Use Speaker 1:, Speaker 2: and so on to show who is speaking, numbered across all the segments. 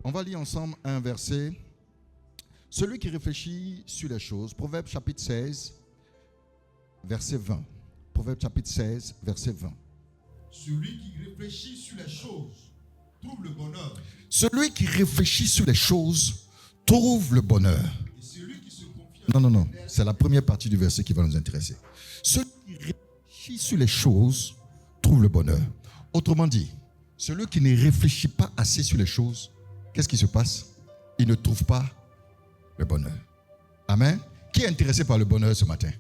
Speaker 1: On va lire ensemble un verset. Celui qui réfléchit sur les choses, Proverbe chapitre 16, verset 20. Proverbe chapitre 16, verset 20.
Speaker 2: Celui qui réfléchit sur les choses trouve le bonheur.
Speaker 1: Celui qui réfléchit sur les choses trouve le bonheur.
Speaker 2: Et celui qui se confie
Speaker 1: Non. C'est la première partie du verset qui va nous intéresser. Celui qui réfléchit sur les choses trouve le bonheur. Autrement dit, celui qui ne réfléchit pas assez sur les choses, qu'est-ce qui se passe? Il ne trouve pas le bonheur. Amen. Qui est intéressé par le bonheur ce matin?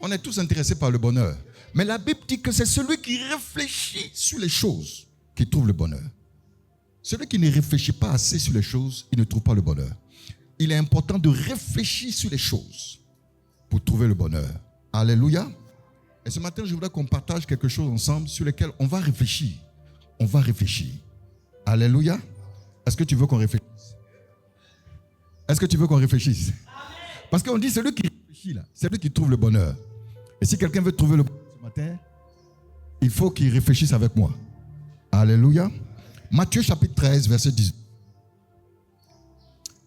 Speaker 1: On est tous intéressés par le bonheur. Mais la Bible dit que c'est celui qui réfléchit sur les choses qui trouve le bonheur. Celui qui ne réfléchit pas assez sur les choses, il ne trouve pas le bonheur. Il est important de réfléchir sur les choses pour trouver le bonheur. Alléluia. Et ce matin, je voudrais qu'on partage quelque chose ensemble sur lequel on va réfléchir. On va réfléchir. Alléluia. Est-ce que tu veux qu'on réfléchisse? Est-ce que tu veux qu'on réfléchisse? Parce qu'on dit celui qui réfléchit là, c'est lui qui trouve le bonheur. Et si quelqu'un veut trouver le bonheur ce matin, il faut qu'il réfléchisse avec moi. Alléluia. Matthieu chapitre 13, verset 19.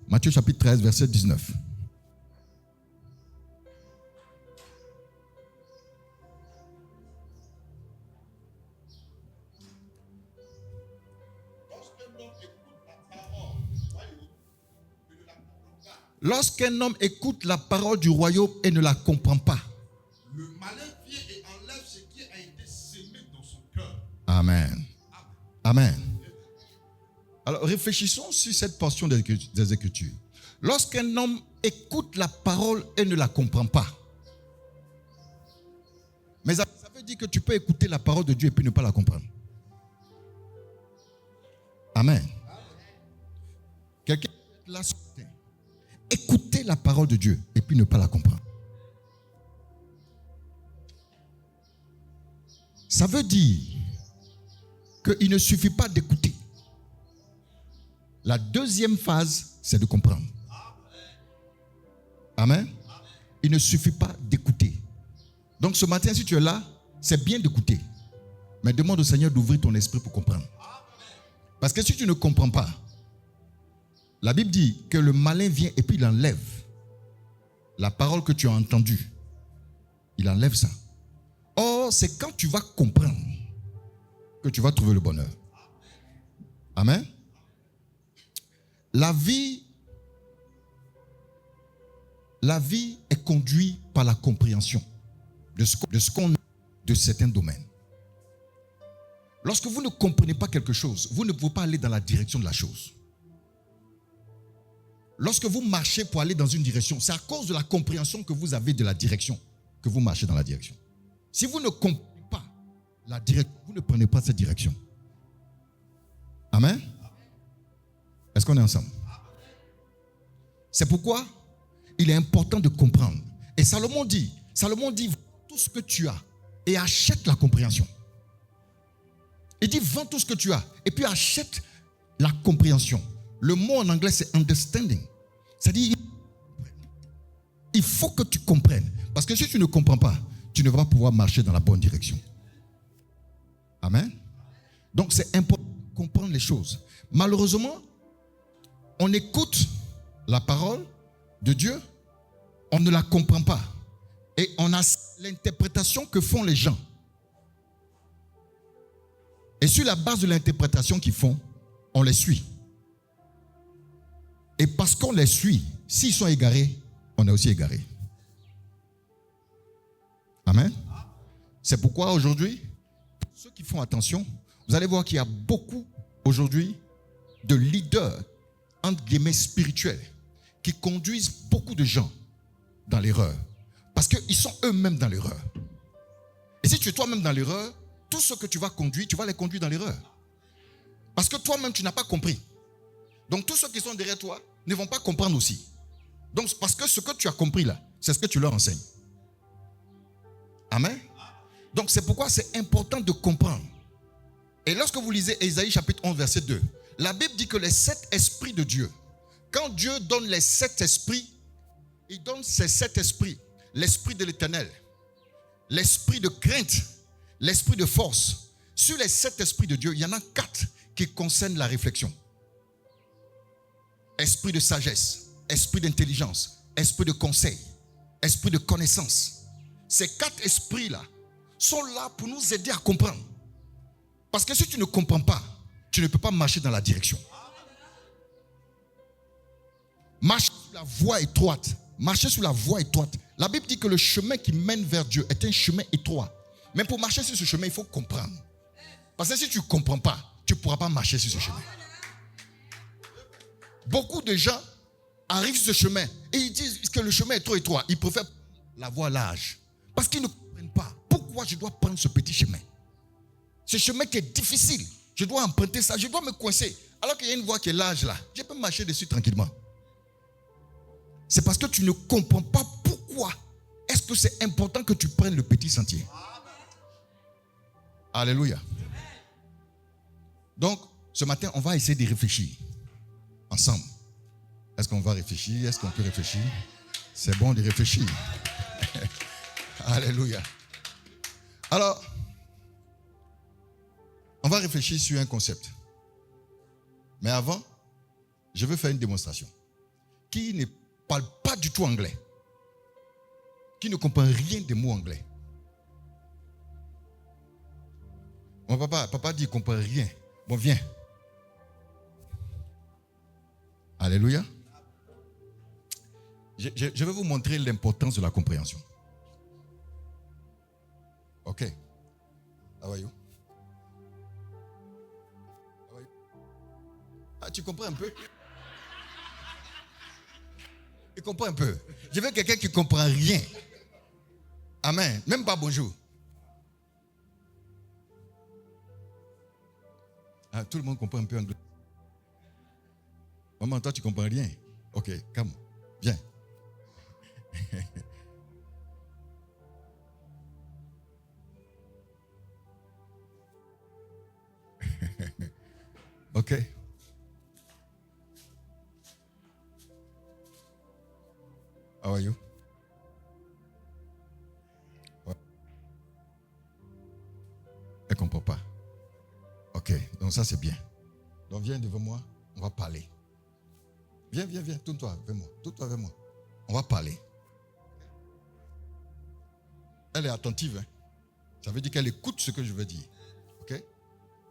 Speaker 1: Matthieu chapitre 13, verset 19. Lorsqu'un homme écoute la parole du royaume et ne la comprend pas,
Speaker 2: le malin vient et enlève ce qui a été sémé dans son cœur.
Speaker 1: Amen. Amen. Alors réfléchissons sur cette portion des Écritures. Lorsqu'un homme écoute la parole et ne la comprend pas, mais ça veut dire que tu peux écouter la parole de Dieu et puis ne pas la comprendre. Amen. Quelqu'un là ce matin, écouter la parole de Dieu et puis ne pas la comprendre. Ça veut dire qu'il ne suffit pas d'écouter. La deuxième phase, c'est de comprendre. Amen. Il ne suffit pas d'écouter. Donc ce matin, si tu es là, c'est bien d'écouter. Mais demande au Seigneur d'ouvrir ton esprit pour comprendre. Parce que si tu ne comprends pas, la Bible dit que le malin vient et puis il enlève la parole que tu as entendue. Il enlève ça. Or, c'est quand tu vas comprendre que tu vas trouver le bonheur. Amen. La vie est conduite par la compréhension de ce qu'on a de certains domaines. Lorsque vous ne comprenez pas quelque chose, vous ne pouvez pas aller dans la direction de la chose. Lorsque vous marchez pour aller dans une direction, c'est à cause de la compréhension que vous avez de la direction que vous marchez dans la direction. Si vous ne comprenez pas la direction, vous ne prenez pas cette direction. Amen. Est-ce qu'on est ensemble? C'est pourquoi il est important de comprendre. Et Salomon dit, tout ce que tu as et achète la compréhension. Il dit, vends tout ce que tu as et puis achète la compréhension. Le mot en anglais, c'est understanding. C'est-à-dire, il faut que tu comprennes. Parce que si tu ne comprends pas, tu ne vas pas pouvoir marcher dans la bonne direction. Amen. Donc, c'est important de comprendre les choses. Malheureusement, on écoute la parole de Dieu, on ne la comprend pas. Et on a l'interprétation que font les gens. Et sur la base de l'interprétation qu'ils font, on les suit. Et parce qu'on les suit, s'ils sont égarés, on est aussi égarés. Amen. C'est pourquoi aujourd'hui, ceux qui font attention, vous allez voir qu'il y a beaucoup aujourd'hui de leaders, entre guillemets, spirituels, qui conduisent beaucoup de gens dans l'erreur. Parce qu'ils sont eux-mêmes dans l'erreur. Et si tu es toi-même dans l'erreur, tout ce que tu vas conduire, tu vas les conduire dans l'erreur. Parce que toi-même, tu n'as pas compris. Donc tous ceux qui sont derrière toi ne vont pas comprendre aussi. Donc parce que ce que tu as compris là, c'est ce que tu leur enseignes. Amen. Donc c'est pourquoi c'est important de comprendre. Et lorsque vous lisez Ésaïe chapitre 11 verset 2, la Bible dit que les 7 esprits de Dieu, quand Dieu donne les 7 esprits, il donne ces 7 esprits. L'esprit de l'Éternel, l'esprit de crainte, l'esprit de force. Sur les 7 esprits de Dieu, il y en a 4 qui concernent la réflexion. esprit de sagesse, esprit d'intelligence, esprit de conseil, esprit de connaissance. Ces 4 esprits-là sont là pour nous aider à comprendre. Parce que si tu ne comprends pas, tu ne peux pas marcher dans la direction. Marcher sur la voie étroite. Marcher sur la voie étroite. La Bible dit que le chemin qui mène vers Dieu est un chemin étroit. Mais pour marcher sur ce chemin, il faut comprendre. Parce que si tu ne comprends pas, tu ne pourras pas marcher sur ce chemin. Beaucoup de gens arrivent sur ce chemin et ils disent que le chemin est trop étroit. Ils préfèrent la voie large. Parce qu'ils ne comprennent pas pourquoi je dois prendre ce petit chemin. Ce chemin qui est difficile. Je dois emprunter ça, je dois me coincer. Alors qu'il y a une voie qui est large là. Je peux marcher dessus tranquillement. C'est parce que tu ne comprends pas pourquoi est-ce que c'est important que tu prennes le petit sentier. Alléluia. Donc, ce matin, on va essayer de réfléchir ensemble. Est-ce qu'on va réfléchir? Est-ce qu'on peut réfléchir? C'est bon de réfléchir. Alléluia. Alors, on va réfléchir sur un concept. Mais avant, je veux faire une démonstration. Qui ne parle pas du tout anglais? Qui ne comprend rien des mots anglais? Mon papa dit qu'il ne comprend rien. Bon, viens. Alléluia. Je vais vous montrer l'importance de la compréhension. Ok. How are you? How are you? Ah, tu comprends un peu? Il comprend un peu. Je veux quelqu'un qui ne comprend rien. Amen. Même pas bonjour. Ah, tout le monde comprend un peu anglais. Maman, toi, tu ne comprends rien. Ok, calme. Viens. Ok. How are you? Ouais. Elle ne comprend pas. Ok, donc ça c'est bien. Donc viens devant moi, on va parler. Viens, tourne-toi vers moi. Tourne-toi vers moi. On va parler. Elle est attentive. Hein? Ça veut dire qu'elle écoute ce que je veux dire. Ok?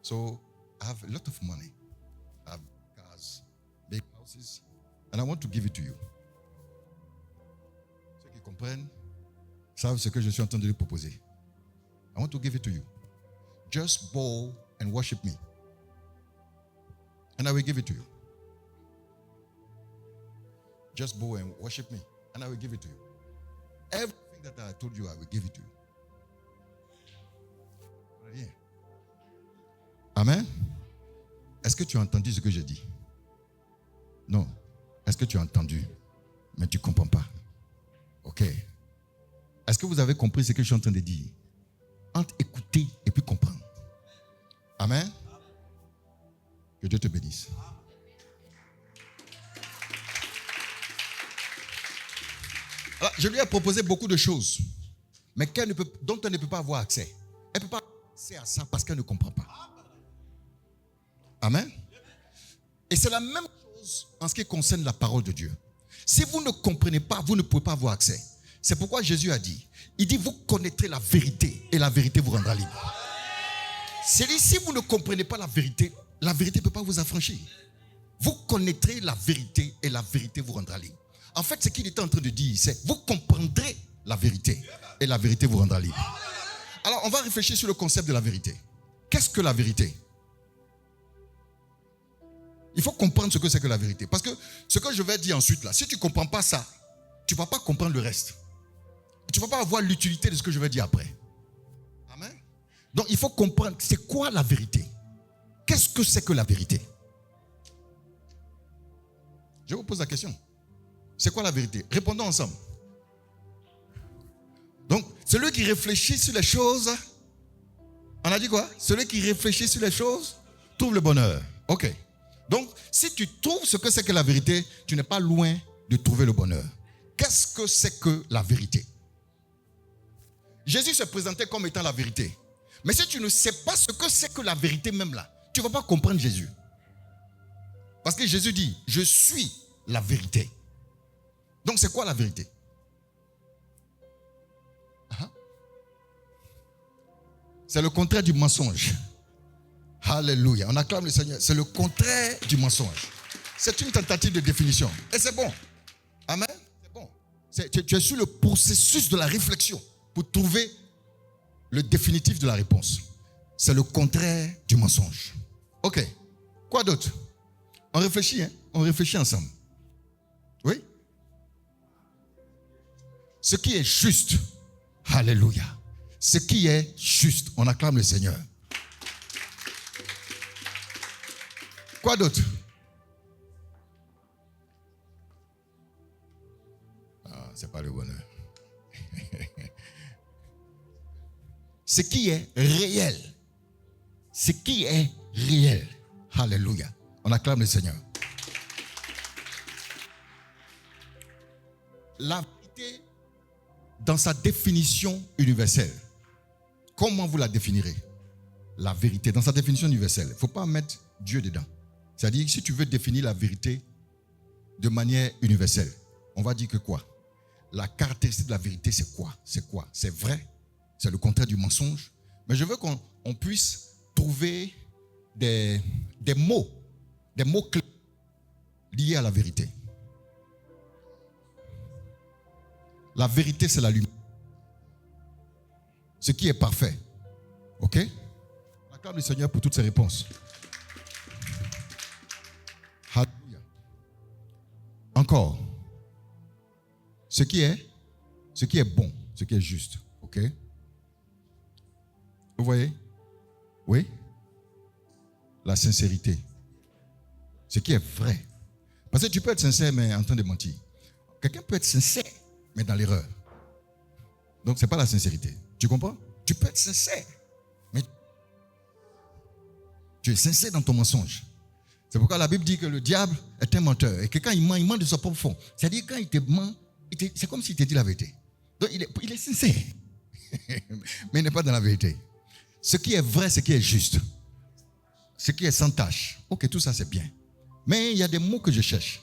Speaker 1: So, I have a lot of money. I have cars, big houses, and I want to give it to you. Ceux qui comprennent savent ce que je suis en train de lui proposer. I want to give it to you. Just bow and worship me. And I will give it to you. Just bow and worship me. And I will give it to you. Everything that I told you, I will give it to you. Rien. Amen. Est-ce que tu as entendu ce que je dis? Non. Est-ce que tu as entendu? Mais tu ne comprends pas. Ok. Est-ce que vous avez compris ce que je suis en train de dire? Entre écouter et puis comprendre. Amen. Que Dieu te bénisse. Alors, je lui ai proposé beaucoup de choses, mais dont elle ne peut pas avoir accès. Elle ne peut pas avoir accès à ça parce qu'elle ne comprend pas. Amen. Et c'est la même chose en ce qui concerne la parole de Dieu. Si vous ne comprenez pas, vous ne pouvez pas avoir accès. C'est pourquoi Jésus a dit, il dit, vous connaîtrez la vérité et la vérité vous rendra libre. C'est-à-dire, si vous ne comprenez pas la vérité ne peut pas vous affranchir. Vous connaîtrez la vérité et la vérité vous rendra libre. En fait, ce qu'il était en train de dire, c'est vous comprendrez la vérité et la vérité vous rendra libre. Alors, on va réfléchir sur le concept de la vérité. Qu'est-ce que la vérité? Il faut comprendre ce que c'est que la vérité. Parce que ce que je vais dire ensuite, là, si tu ne comprends pas ça, tu ne vas pas comprendre le reste. Tu ne vas pas avoir l'utilité de ce que je vais dire après. Amen. Donc, il faut comprendre c'est quoi la vérité. Qu'est-ce que c'est que la vérité? Je vous pose la question. C'est quoi la vérité? Répondons ensemble. Donc, celui qui réfléchit sur les choses, on a dit quoi? Celui qui réfléchit sur les choses trouve le bonheur. Ok. Donc, si tu trouves ce que c'est que la vérité, tu n'es pas loin de trouver le bonheur. Qu'est-ce que c'est que la vérité? Jésus se présentait comme étant la vérité. Mais si tu ne sais pas ce que c'est que la vérité même là, tu ne vas pas comprendre Jésus. Parce que Jésus dit, je suis la vérité. Donc c'est quoi la vérité? C'est le contraire du mensonge. Alléluia. On acclame le Seigneur. C'est le contraire du mensonge. C'est une tentative de définition. Et c'est bon. Amen. C'est bon. Tu es sur le processus de la réflexion pour trouver le définitif de la réponse. C'est le contraire du mensonge. Ok. Quoi d'autre? On réfléchit, hein? On réfléchit ensemble. Oui? Ce qui est juste. Alléluia. Ce qui est juste. On acclame le Seigneur. Quoi d'autre? C'est pas le bonheur. Ce qui est réel. Ce qui est réel. Alléluia. On acclame le Seigneur. La vérité dans sa définition universelle. Comment vous la définirez? La vérité dans sa définition universelle. Il ne faut pas mettre Dieu dedans. C'est-à-dire que si tu veux définir la vérité de manière universelle, on va dire que quoi? La caractéristique de la vérité, c'est quoi? C'est quoi? C'est vrai? C'est le contraire du mensonge? Mais je veux qu'on puisse trouver des mots clés liés à la vérité. La vérité, c'est la lumière. Ce qui est parfait. Ok? On acclame le Seigneur pour toutes ces réponses. Alléluia. Encore. Ce qui est bon, ce qui est juste. Ok? Vous voyez? Oui? La sincérité. Ce qui est vrai. Parce que tu peux être sincère, mais en train de mentir. Quelqu'un peut être sincère, mais dans l'erreur. Donc, ce n'est pas la sincérité. Tu comprends? Tu peux être sincère, mais tu es sincère dans ton mensonge. C'est pourquoi la Bible dit que le diable est un menteur. Et que quand il ment de son propre fond. C'est-à-dire quand il te ment, c'est comme s'il te dit la vérité. Donc, il est sincère. Mais il n'est pas dans la vérité. Ce qui est vrai, ce qui est juste. Ce qui est sans tâche. Ok, tout ça c'est bien. Mais il y a des mots que je cherche.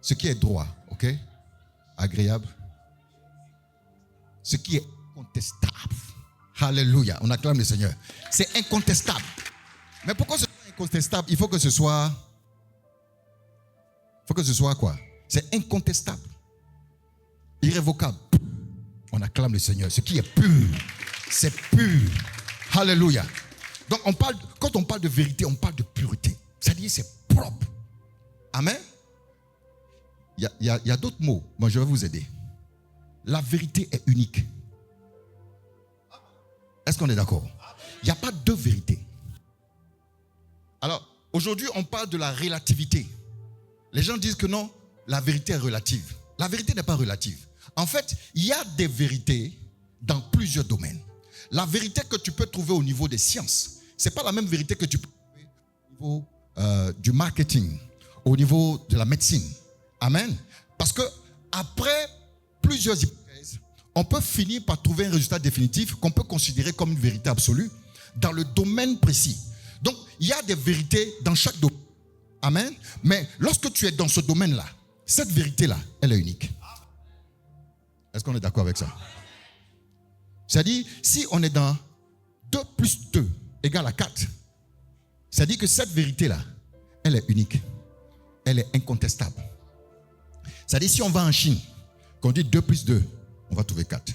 Speaker 1: Ce qui est droit, ok? Agréable. Ce qui est incontestable. Alléluia. On acclame le Seigneur. C'est incontestable. Mais pourquoi ce soit incontestable? Il faut que ce soit quoi? C'est incontestable. Irrévocable. On acclame le Seigneur. Ce qui est pur. C'est pur. Alléluia. Donc quand on parle de vérité, on parle de pureté. C'est-à-dire c'est propre. Amen. Il y a d'autres mots. Moi, je vais vous aider. La vérité est unique. Est-ce qu'on est d'accord? Il n'y a pas deux vérités. Alors, aujourd'hui, on parle de la relativité. Les gens disent que non, la vérité est relative. La vérité n'est pas relative. En fait, il y a des vérités dans plusieurs domaines. La vérité que tu peux trouver au niveau des sciences, ce n'est pas la même vérité que tu peux trouver au niveau du marketing, au niveau de la médecine. Amen. Parce que après plusieurs hypothèses, on peut finir par trouver un résultat définitif qu'on peut considérer comme une vérité absolue dans le domaine précis. Donc, il y a des vérités dans chaque domaine. Amen. Mais lorsque tu es dans ce domaine-là, cette vérité-là, elle est unique. Est-ce qu'on est d'accord avec ça? C'est-à-dire, si on est dans 2 plus 2 égale à 4, c'est-à-dire que cette vérité-là, elle est unique. Elle est incontestable. C'est-à-dire, si on va en Chine, qu'on dit 2 plus 2, on va trouver 4.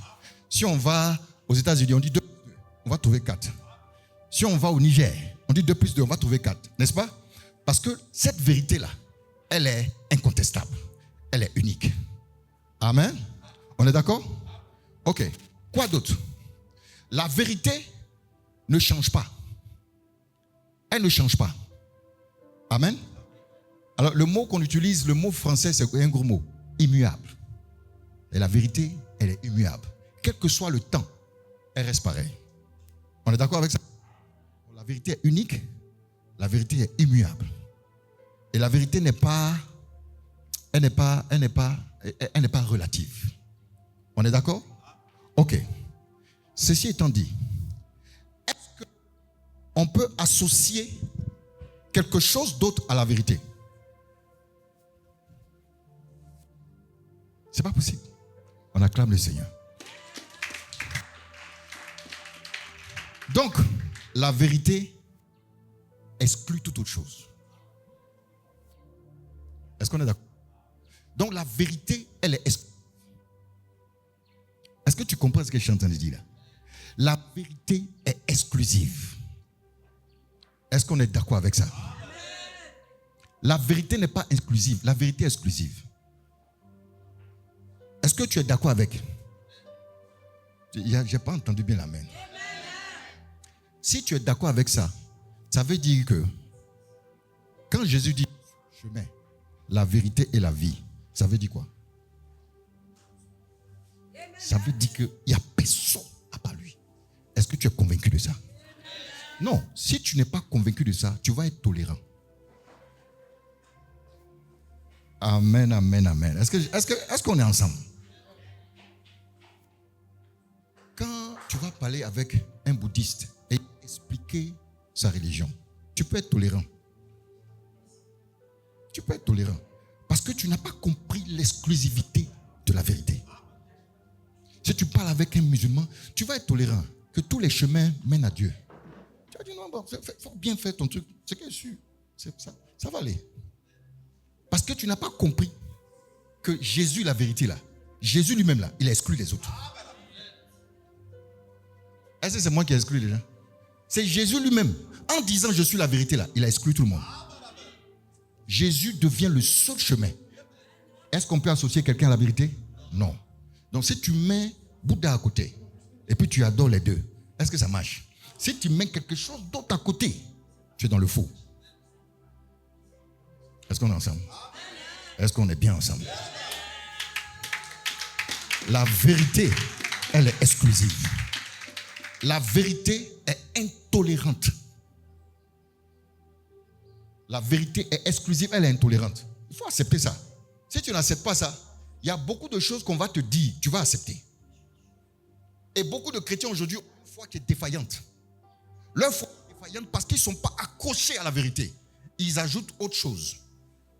Speaker 1: Si on va aux États-Unis, on dit 2 plus 2, on va trouver 4. Si on va au Niger, on dit 2 plus 2, on va trouver 4. N'est-ce pas? Parce que cette vérité-là, elle est incontestable. Elle est unique. Amen. On est d'accord? Ok. Quoi d'autre? La vérité ne change pas. Elle ne change pas. Amen. Alors, le mot qu'on utilise, le mot français, c'est un gros mot. Immuable. Et la vérité, elle est immuable. Quel que soit le temps, elle reste pareille. On est d'accord avec ça? La vérité est unique. La vérité est immuable. Et la vérité n'est pas relative. On est d'accord? Ok. Ceci étant dit, est-ce qu'on peut associer quelque chose d'autre à la vérité. C'est pas possible. On acclame le Seigneur. Donc, la vérité exclut toute autre chose. Est-ce qu'on est d'accord? Donc, la vérité, elle est exclue. Est-ce que tu comprends ce que je suis en train de dire là? La vérité est exclusive. Est-ce qu'on est d'accord avec ça? La vérité n'est pas exclusive, la vérité est exclusive. Est-ce que tu es d'accord avec? Je n'ai pas entendu bien l'amen. Si tu es d'accord avec ça, ça veut dire que quand Jésus dit chemin, la vérité et la vie, ça veut dire quoi? Ça veut dire qu'il n'y a personne à part lui. Est-ce que tu es convaincu de ça? Non, si tu n'es pas convaincu de ça, tu vas être tolérant. Amen, amen, amen. Est-ce qu'on est ensemble? Quand tu vas parler avec un bouddhiste et expliquer sa religion, tu peux être tolérant. Tu peux être tolérant. Parce que tu n'as pas compris l'exclusivité de la vérité. Si tu parles avec un musulman, tu vas être tolérant. Que tous les chemins mènent à Dieu. Tu vas dire non, bon, faut bien faire ton truc. C'est que je suis. Ça va aller. Parce que tu n'as pas compris que Jésus, la vérité là, Jésus lui-même là, il a exclu les autres. Est-ce que c'est moi qui ai exclu les gens? C'est Jésus lui-même. En disant je suis la vérité là, il a exclu tout le monde. Jésus devient le seul chemin. Est-ce qu'on peut associer quelqu'un à la vérité? Non. Donc si tu mets Bouddha à côté et puis tu adores les deux, est-ce que ça marche? Si tu mets quelque chose d'autre à côté, tu es dans le faux. Est-ce qu'on est ensemble? Est-ce qu'on est bien ensemble? La vérité, elle est exclusive. La vérité est intolérante. La vérité est exclusive, elle est intolérante. Il faut accepter ça. Si tu n'acceptes pas ça, il y a beaucoup de choses qu'on va te dire, tu vas accepter. Et beaucoup de chrétiens aujourd'hui ont une foi qui est défaillante. Leur foi est défaillante parce qu'ils ne sont pas accrochés à la vérité. Ils ajoutent autre chose.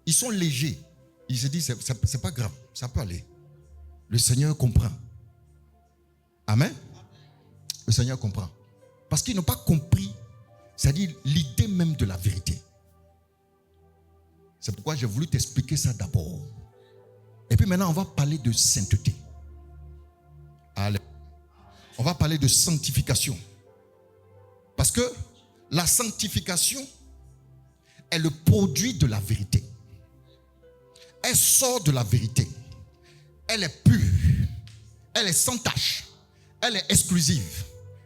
Speaker 1: Ils sont légers. Ils se disent, c'est pas grave, ça peut aller. Le Seigneur comprend. Amen. Le Seigneur comprend. Parce qu'ils n'ont pas compris, c'est-à-dire l'idée même de la vérité. C'est pourquoi j'ai voulu t'expliquer ça d'abord. Et puis maintenant, on va parler de sainteté. Allez. On va parler de sanctification. Parce que la sanctification est le produit de la vérité. Elle sort de la vérité. Elle est pure. Elle est sans tache. Elle est exclusive.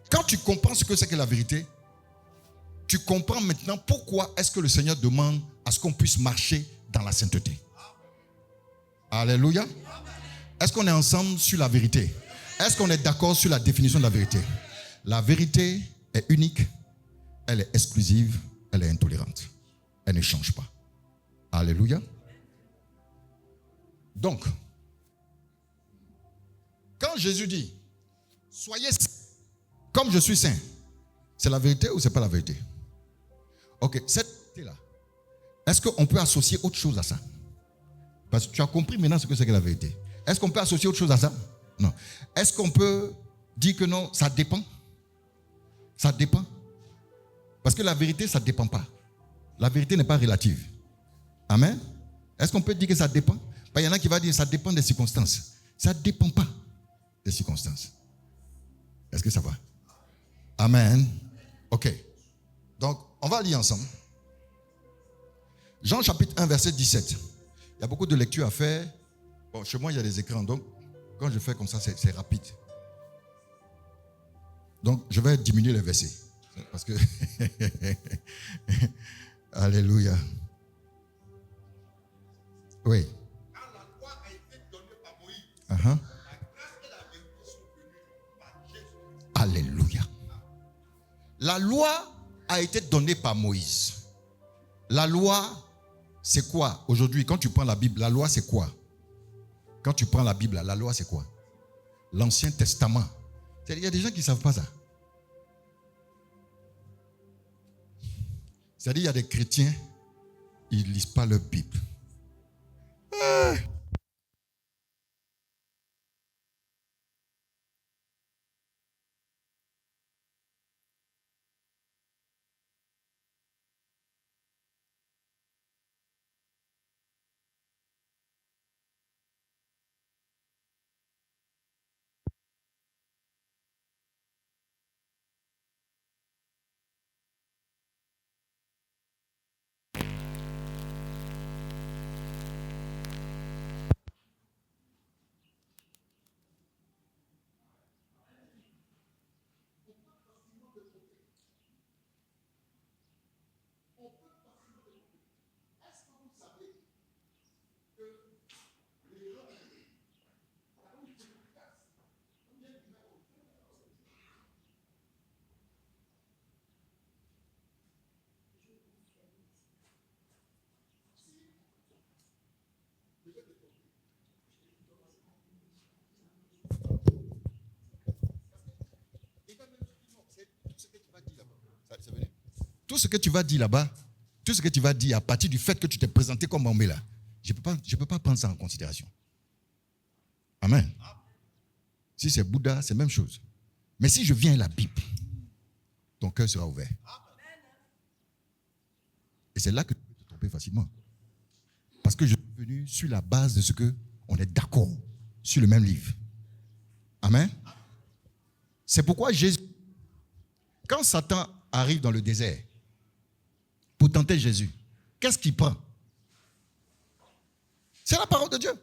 Speaker 1: Quand tu comprends ce que c'est que la vérité, tu comprends maintenant pourquoi est-ce que le Seigneur demande à ce qu'on puisse marcher dans la sainteté. Alléluia. Est-ce qu'on est ensemble sur la vérité? Est-ce qu'on est d'accord sur la définition de la vérité? La vérité est unique, elle est exclusive, elle est intolérante. Elle ne change pas. Alléluia. Donc, quand Jésus dit, soyez saints, comme je suis saint, c'est la vérité ou c'est pas la vérité? Ok, cette vérité-là, est-ce qu'on peut associer autre chose à ça? Parce que tu as compris maintenant ce que c'est que la vérité. Est-ce qu'on peut associer autre chose à ça? Non. Est-ce qu'on peut dire que non, ça dépend? Ça dépend. Parce que la vérité, ça ne dépend pas. La vérité n'est pas relative. Amen. Est-ce qu'on peut dire que ça dépend? Il y en a qui vont dire que ça dépend des circonstances. Ça ne dépend pas des circonstances. Est-ce que ça va? Amen. Ok. Donc, on va lire ensemble. Jean chapitre 1, verset 17. Il y a beaucoup de lectures à faire. Bon, chez moi, il y a des écrans. Donc, quand je fais comme ça, c'est rapide. Donc, je vais diminuer les versets. Parce que... Alléluia. Oui.
Speaker 2: Quand la loi a été donnée par Moïse,
Speaker 1: La
Speaker 2: grâce et la vérité sont venues par Jésus.
Speaker 1: Alléluia. La loi a été donnée par Moïse. La loi, c'est quoi aujourd'hui? Quand tu prends la Bible, la loi, c'est quoi? Quand tu prends la Bible, la loi, c'est quoi? L'Ancien Testament. Il y a des gens qui ne savent pas ça. C'est-à-dire, il y a des chrétiens, ils ne lisent pas leur Bible. Tout ce que tu vas dire là-bas, tout ce que tu vas dire à partir du fait que tu t'es présenté comme Bambé là, je ne peux pas prendre ça en considération. Amen. Si c'est Bouddha, c'est la même chose. Mais si je viens à la Bible, ton cœur sera ouvert. Et c'est là que tu peux te tromper facilement. Parce que je suis venu sur la base de ce qu'on est d'accord sur le même livre. Amen. C'est pourquoi Jésus, quand Satan arrive dans le désert pour tenter Jésus, qu'est-ce qu'il prend? C'est la parole de Dieu.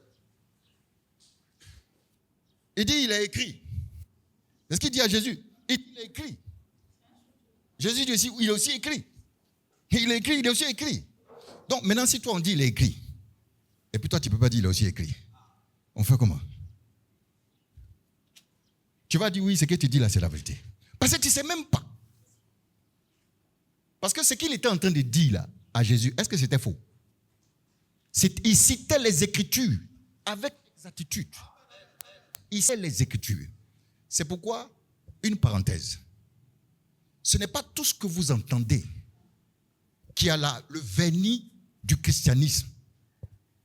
Speaker 1: Il dit, il est écrit. C'est ce qu'il dit à Jésus. Il est écrit. Jésus dit aussi, il est aussi écrit. Il est écrit, il est aussi écrit. Donc maintenant, si toi on dit il est écrit, et puis toi tu ne peux pas dire il est aussi écrit, on fait comment? Tu vas dire oui, ce que tu dis là, c'est la vérité. Parce que tu ne sais même pas. Parce que ce qu'il était en train de dire là à Jésus, est-ce que c'était faux? Il citait les Écritures avec exactitude. Il citait les Écritures. C'est pourquoi, une parenthèse, ce n'est pas tout ce que vous entendez qui a le vernis du christianisme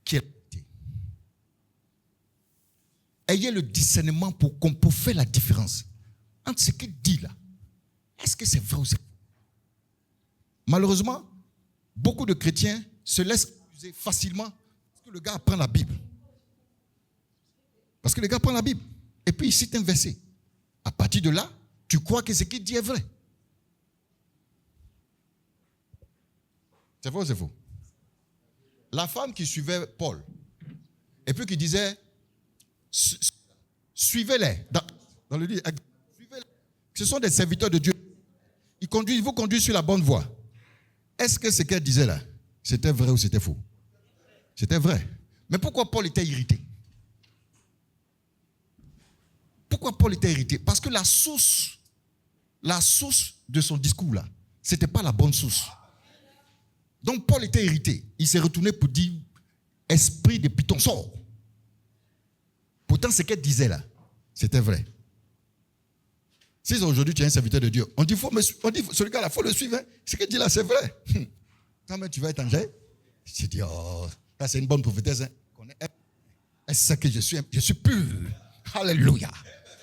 Speaker 1: qui est. Ayez le discernement pour faire la différence entre ce qu'il dit là. Est-ce que c'est vrai ou c'est faux? Malheureusement, beaucoup de chrétiens se laissent accuser facilement parce que le gars prend la Bible. Parce que le gars prend la Bible et puis il cite un verset. À partir de là, tu crois que ce qu'il dit est vrai. C'est vrai ou c'est faux? La femme qui suivait Paul et puis qui disait suivez-les dans le livre, suivez-les. Ce sont des serviteurs de Dieu. Ils vous conduisent sur la bonne voie. Est-ce que ce qu'elle disait là, c'était vrai ou c'était faux? C'était vrai. Mais pourquoi Paul était irrité? Pourquoi Paul était irrité? Parce que la source de son discours là, ce n'était pas la bonne source. Donc Paul était irrité. Il s'est retourné pour dire, esprit de Python, sors. Pourtant, ce qu'elle disait là, c'était vrai. Si aujourd'hui tu es un serviteur de Dieu, on dit celui gars là, il faut le suivre. Hein. Ce qu'il dit là, c'est vrai. Quand même, tu vas être angèle. Je dis, oh, ça c'est une bonne prophétesse. Hein. Elle sait que je suis pur. Alléluia.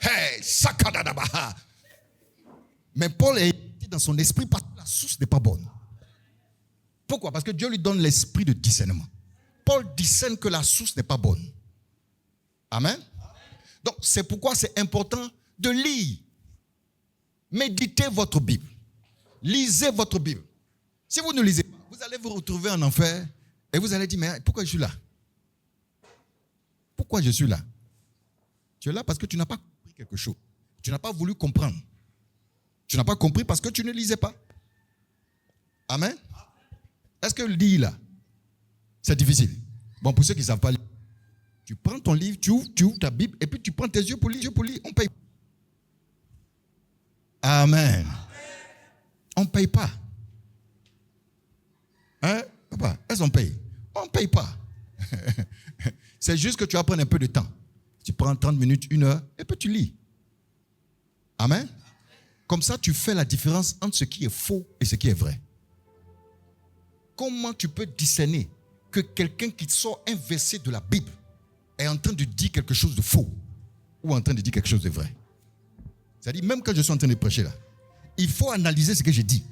Speaker 1: Hey, sakadadabaha. Mais Paul est dans son esprit parce que la source n'est pas bonne. Pourquoi? Parce que Dieu lui donne l'esprit de discernement. Paul discerne que la source n'est pas bonne. Amen. Donc, c'est pourquoi c'est important de lire. Méditez votre Bible. Lisez votre Bible. Si vous ne lisez pas, vous allez vous retrouver en enfer et vous allez dire, mais pourquoi je suis là? Pourquoi je suis là? Tu es là parce que tu n'as pas compris quelque chose. Tu n'as pas voulu comprendre. Tu n'as pas compris parce que tu ne lisais pas. Amen. Est-ce que lire là, c'est difficile? Bon, pour ceux qui ne savent pas lire, tu prends ton livre, tu ouvres ta Bible et puis tu prends tes yeux pour lire. On paye. Amen. On ne paye pas. Hein, papa? Est-ce qu'on paye? On ne paye pas. C'est juste que tu vas prendre un peu de temps. Tu prends 30 minutes, 1 heure, et puis tu lis. Amen. Comme ça, tu fais la différence entre ce qui est faux et ce qui est vrai. comment tu peux discerner que quelqu'un qui sort un verset de la Bible est en train de dire quelque chose de faux ou en train de dire quelque chose de vrai? C'est-à-dire, même quand je suis en train de prêcher là, il faut analyser ce que je dis.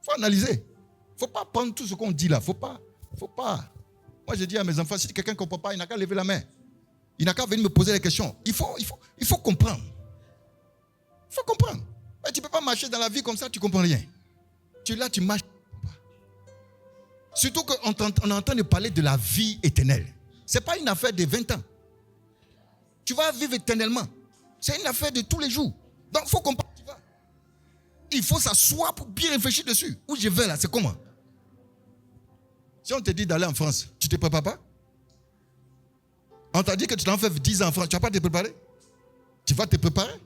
Speaker 1: Il faut analyser. Il ne faut pas prendre tout ce qu'on dit là. Il ne faut pas. Moi, je dis à mes enfants, si quelqu'un ne comprend pas, il n'a qu'à lever la main. Il n'a qu'à venir me poser des questions. Il faut comprendre. Il faut comprendre. Mais tu ne peux pas marcher dans la vie comme ça, tu ne comprends rien. Tu es là, tu marches. Surtout qu'on est en train de parler de la vie éternelle. Ce n'est pas une affaire de 20 ans. Tu vas vivre éternellement. C'est une affaire de tous les jours. Donc, il faut comprendre. Il faut s'asseoir pour bien réfléchir dessus. Où je vais là, c'est comment? Si on te dit d'aller en France, tu ne te prépares pas? On t'a dit que tu t'en fais 10 ans en France, tu ne vas pas te préparer? Tu vas te préparer?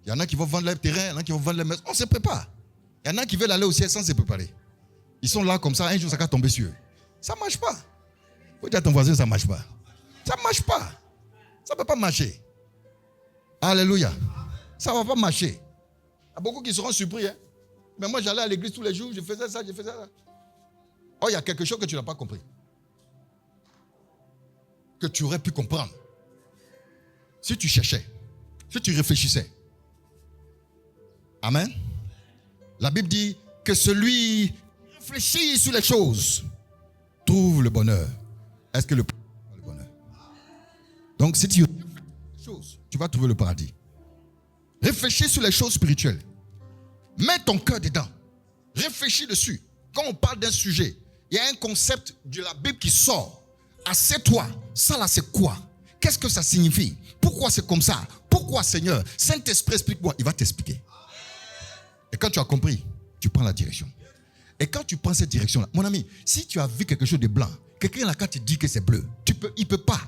Speaker 1: Il y en a qui vont vendre leur terrain, il y en a qui vont vendre leur maison. On se prépare. Il y en a qui veulent aller au ciel sans se préparer. Ils sont là comme ça, un jour ça va tomber sur eux. Ça ne marche pas. Il faut dire à ton voisin, ça ne marche pas. Ça ne marche pas. Ça ne peut pas marcher. Alléluia. Ça ne va pas marcher. Il y a beaucoup qui seront surpris. Hein? Mais moi, j'allais à l'église tous les jours, je faisais ça. Oh, il y a quelque chose que tu n'as pas compris. Que tu aurais pu comprendre. Si tu cherchais, si tu réfléchissais. Amen. La Bible dit que celui qui réfléchit sur les choses trouve le bonheur. Est-ce que le bonheur? Donc, si tu réfléchis sur les choses, tu vas trouver le paradis. Réfléchis sur les choses spirituelles. Mets ton cœur dedans. Réfléchis dessus. Quand on parle d'un sujet, il y a un concept de la Bible qui sort. Assieds-toi. Ça là, c'est quoi? Qu'est-ce que ça signifie? Pourquoi c'est comme ça? Pourquoi, Seigneur? Saint-Esprit, explique-moi. Il va t'expliquer. Et quand tu as compris, tu prends la direction. Et quand tu prends cette direction-là, mon ami, si tu as vu quelque chose de blanc, quelqu'un là, quand te dit que c'est bleu, il ne peut pas.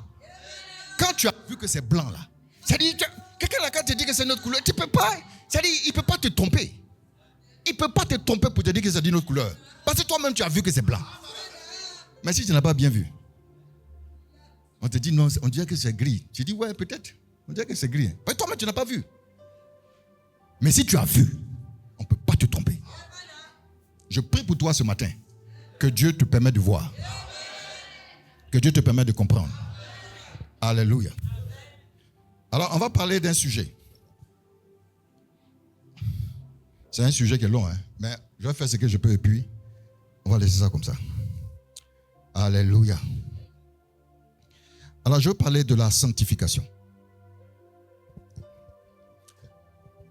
Speaker 1: Quand tu as vu que c'est blanc là, c'est-à-dire, quelqu'un là, quand te dit que c'est notre couleur, tu ne peux pas. C'est-à-dire, il ne peut pas te tromper. Il ne peut pas te tromper pour te dire que c'est d'une autre couleur. Parce que toi-même, tu as vu que c'est blanc. Mais si tu n'as pas bien vu, on te dit non, on dirait que c'est gris. Tu dis ouais, peut-être. On dirait que c'est gris. Mais toi-même, tu n'as pas vu. Mais si tu as vu, on ne peut pas te tromper. Je prie pour toi ce matin. Que Dieu te permette de voir. Que Dieu te permette de comprendre. Alléluia. Alors, on va parler d'un sujet. C'est un sujet qui est long, hein? Mais je vais faire ce que je peux et puis on va laisser ça comme ça. Alléluia. Alors, je vais parler de la sanctification.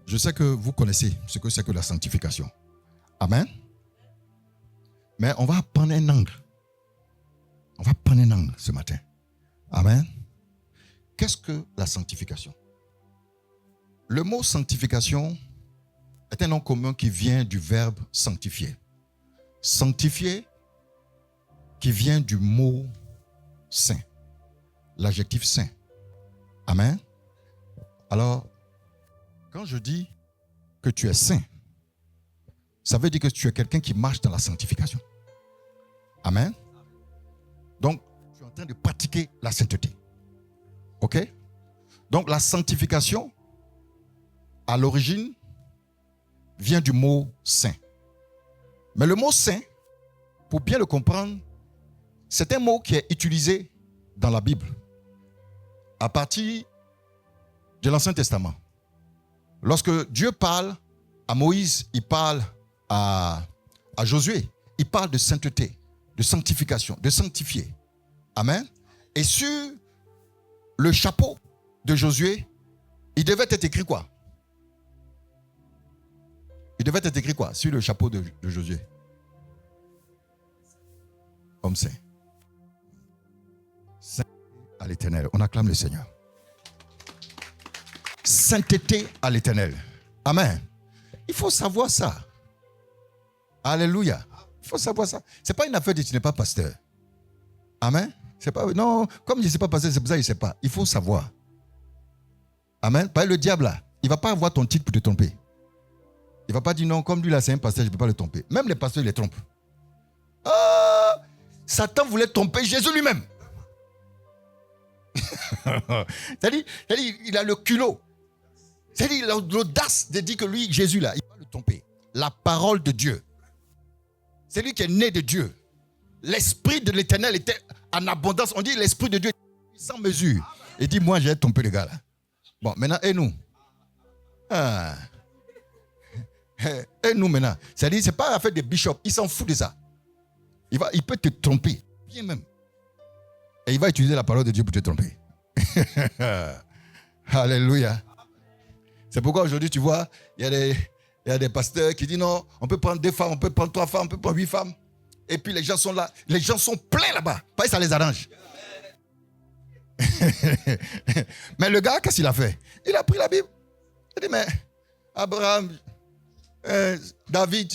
Speaker 1: Je sais que vous connaissez ce que c'est que la sanctification. Amen. Mais on va prendre un angle. On va prendre un angle ce matin. Amen. Qu'est-ce que la sanctification? Le mot sanctification est un nom commun qui vient du verbe sanctifier. Sanctifier qui vient du mot saint. L'adjectif saint. Amen. Alors, quand je dis que tu es saint, ça veut dire que tu es quelqu'un qui marche dans la sanctification. Amen. Donc, tu es en train de pratiquer la sainteté. OK? Donc, la sanctification, à l'origine, vient du mot saint. Mais le mot saint, pour bien le comprendre, c'est un mot qui est utilisé dans la Bible à partir de l'Ancien Testament. Lorsque Dieu parle à Moïse, il parle à Josué, il parle de sainteté, de sanctification, de sanctifier. Amen. Et sur le chapeau de Josué, il devait être écrit quoi? Il devait être écrit quoi sur le chapeau de Josué? Homme saint. Saint à l'Éternel. On acclame le Seigneur. Sainteté à l'Éternel. Amen. Il faut savoir ça. Alléluia. Il faut savoir ça. Ce n'est pas une affaire de tu n'es pas pasteur. Amen. C'est pas, non, comme je ne sais pas pasteur, c'est pour ça qu'il ne sait pas. Il faut savoir. Amen. Par le diable là, il ne va pas avoir ton titre pour te tromper. Il ne va pas dire non, comme lui là c'est un pasteur, je ne peux pas le tromper. Même les pasteurs, ils les trompent. Ah, Satan voulait tromper Jésus lui-même. C'est-à-dire, il a le culot. C'est-à-dire, il a l'audace de dire que lui, Jésus là, il va le tromper. La parole de Dieu. C'est lui qui est né de Dieu. L'esprit de l'Éternel était en abondance. On dit l'esprit de Dieu est sans mesure. Il dit, moi, j'ai trompé le gars là. Bon, maintenant, et nous? Et nous maintenant? C'est-à-dire, c'est pas l'affaire des bishops. Il s'en fout de ça. Il peut te tromper. Bien même. Et il va utiliser la parole de Dieu pour te tromper. Alléluia. C'est pourquoi aujourd'hui, tu vois, il y a des pasteurs qui disent non, on peut prendre 2 femmes, on peut prendre 3 femmes, on peut prendre 8 femmes. Et puis les gens sont là. Les gens sont pleins là-bas. Pas que ça les arrange. Mais le gars, qu'est-ce qu'il a fait? Il a pris la Bible. Il dit, mais Abraham, David,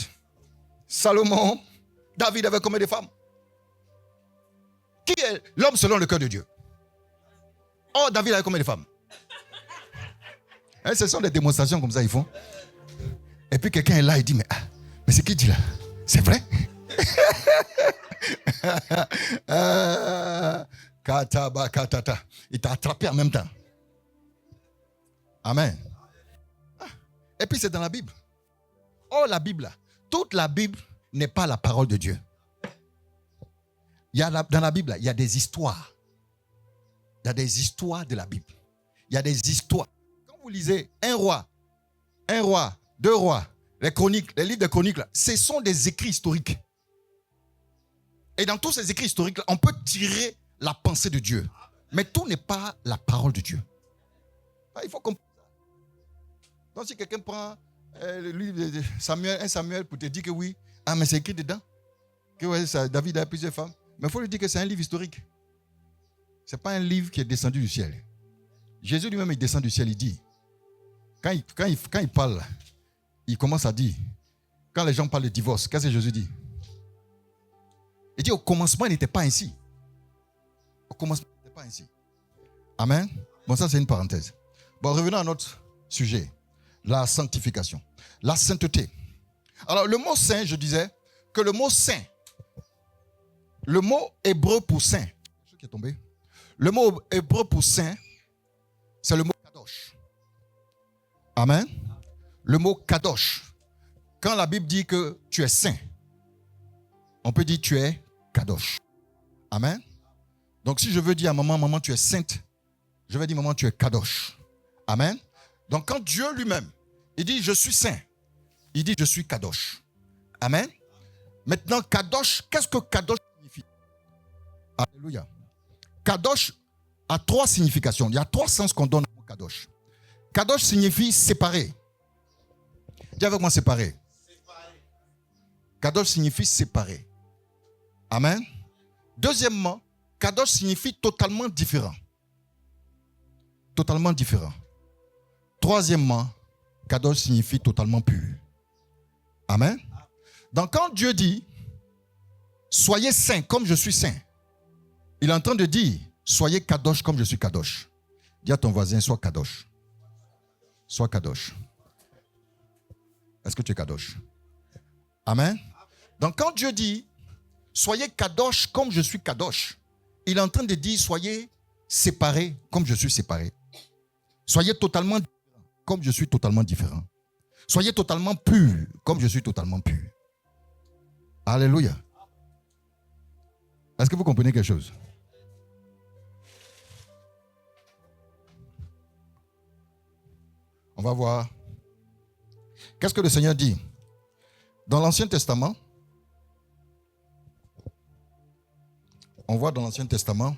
Speaker 1: Salomon, David avait combien de femmes? Qui est l'homme selon le cœur de Dieu? Oh, David avait combien de femmes? Ce sont des démonstrations comme ça, ils font. Et puis quelqu'un est là, il dit, mais c'est qui dit là? C'est vrai? Il t'a attrapé en même temps. Amen. Et puis c'est dans la Bible. Oh, la Bible là. Toute la Bible n'est pas la parole de Dieu. Dans la Bible, là, il y a des histoires. Il y a des histoires de la Bible. Il y a des histoires. Quand vous lisez un roi, 2 rois, les chroniques, les livres de chroniques, là, ce sont des écrits historiques. Et dans tous ces écrits historiques, là, on peut tirer la pensée de Dieu. Mais tout n'est pas la parole de Dieu. Il faut comprendre ça. Donc si quelqu'un prend le livre de Samuel, 1 Samuel pour te dire que oui, mais c'est écrit dedans, que ouais, David a plusieurs femmes. Mais il faut lui dire que c'est un livre historique. Ce n'est pas un livre qui est descendu du ciel. Jésus lui-même, il descend du ciel, il dit, quand il parle, il commence à dire, quand les gens parlent de divorce, qu'est-ce que Jésus dit? Il dit, au commencement, il n'était pas ainsi. Au commencement, il n'était pas ainsi. Amen. Bon, ça, c'est une parenthèse. Bon, revenons à notre sujet, la sanctification, la sainteté. Alors, le mot saint, je disais que le mot saint, le mot hébreu pour saint, qui est tombé, le mot hébreu pour saint, c'est le mot kadosh. Amen. Le mot kadosh. Quand la Bible dit que tu es saint, on peut dire tu es kadosh. Amen. Donc si je veux dire à maman, tu es sainte, je vais dire maman, tu es kadosh. Amen. Donc quand Dieu lui-même, il dit je suis saint, il dit je suis kadosh. Amen. Maintenant, kadosh, qu'est-ce que kadosh signifie? Alléluia. Kadosh a 3 significations. Il y a 3 sens qu'on donne au mot kadosh. Kadosh signifie séparé. Dis avec moi séparé. Kadosh signifie séparé. Amen. Deuxièmement, kadosh signifie totalement différent. Totalement différent. Troisièmement, kadosh signifie totalement pur. Amen. Donc quand Dieu dit, soyez saints comme je suis saint, il est en train de dire, soyez kadosh comme je suis kadosh. Dis à ton voisin, sois kadosh. Sois kadosh. Est-ce que tu es kadosh? Amen. Donc quand Dieu dit, soyez kadosh comme je suis kadosh, il est en train de dire, soyez séparés comme je suis séparé. Soyez totalement différents comme je suis totalement différent. Soyez totalement purs comme je suis totalement pur. Alléluia. Est-ce que vous comprenez quelque chose? On va voir. Qu'est-ce que le Seigneur dit? Dans l'Ancien Testament, on voit dans l'Ancien Testament,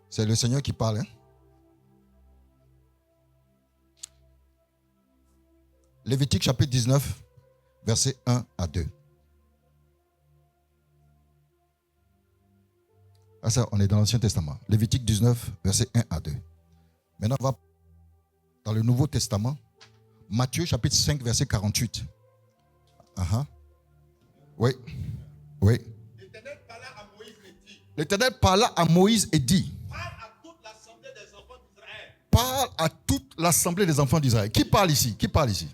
Speaker 1: c'est le Seigneur qui parle. Lévitique chapitre 19, versets 1 à 2. Ah ça, on est dans l'Ancien Testament. Lévitique 19, versets 1 à 2. Maintenant, on va dans le Nouveau Testament. Matthieu chapitre 5, verset 48. Oui. Oui.
Speaker 2: L'Éternel parla à Moïse et dit.
Speaker 1: L'Éternel parla à Moïse et dit.
Speaker 2: Parle à toute l'assemblée des enfants d'Israël.
Speaker 1: Parle à toute l'assemblée des enfants d'Israël. Qui parle ici? Qui parle ici?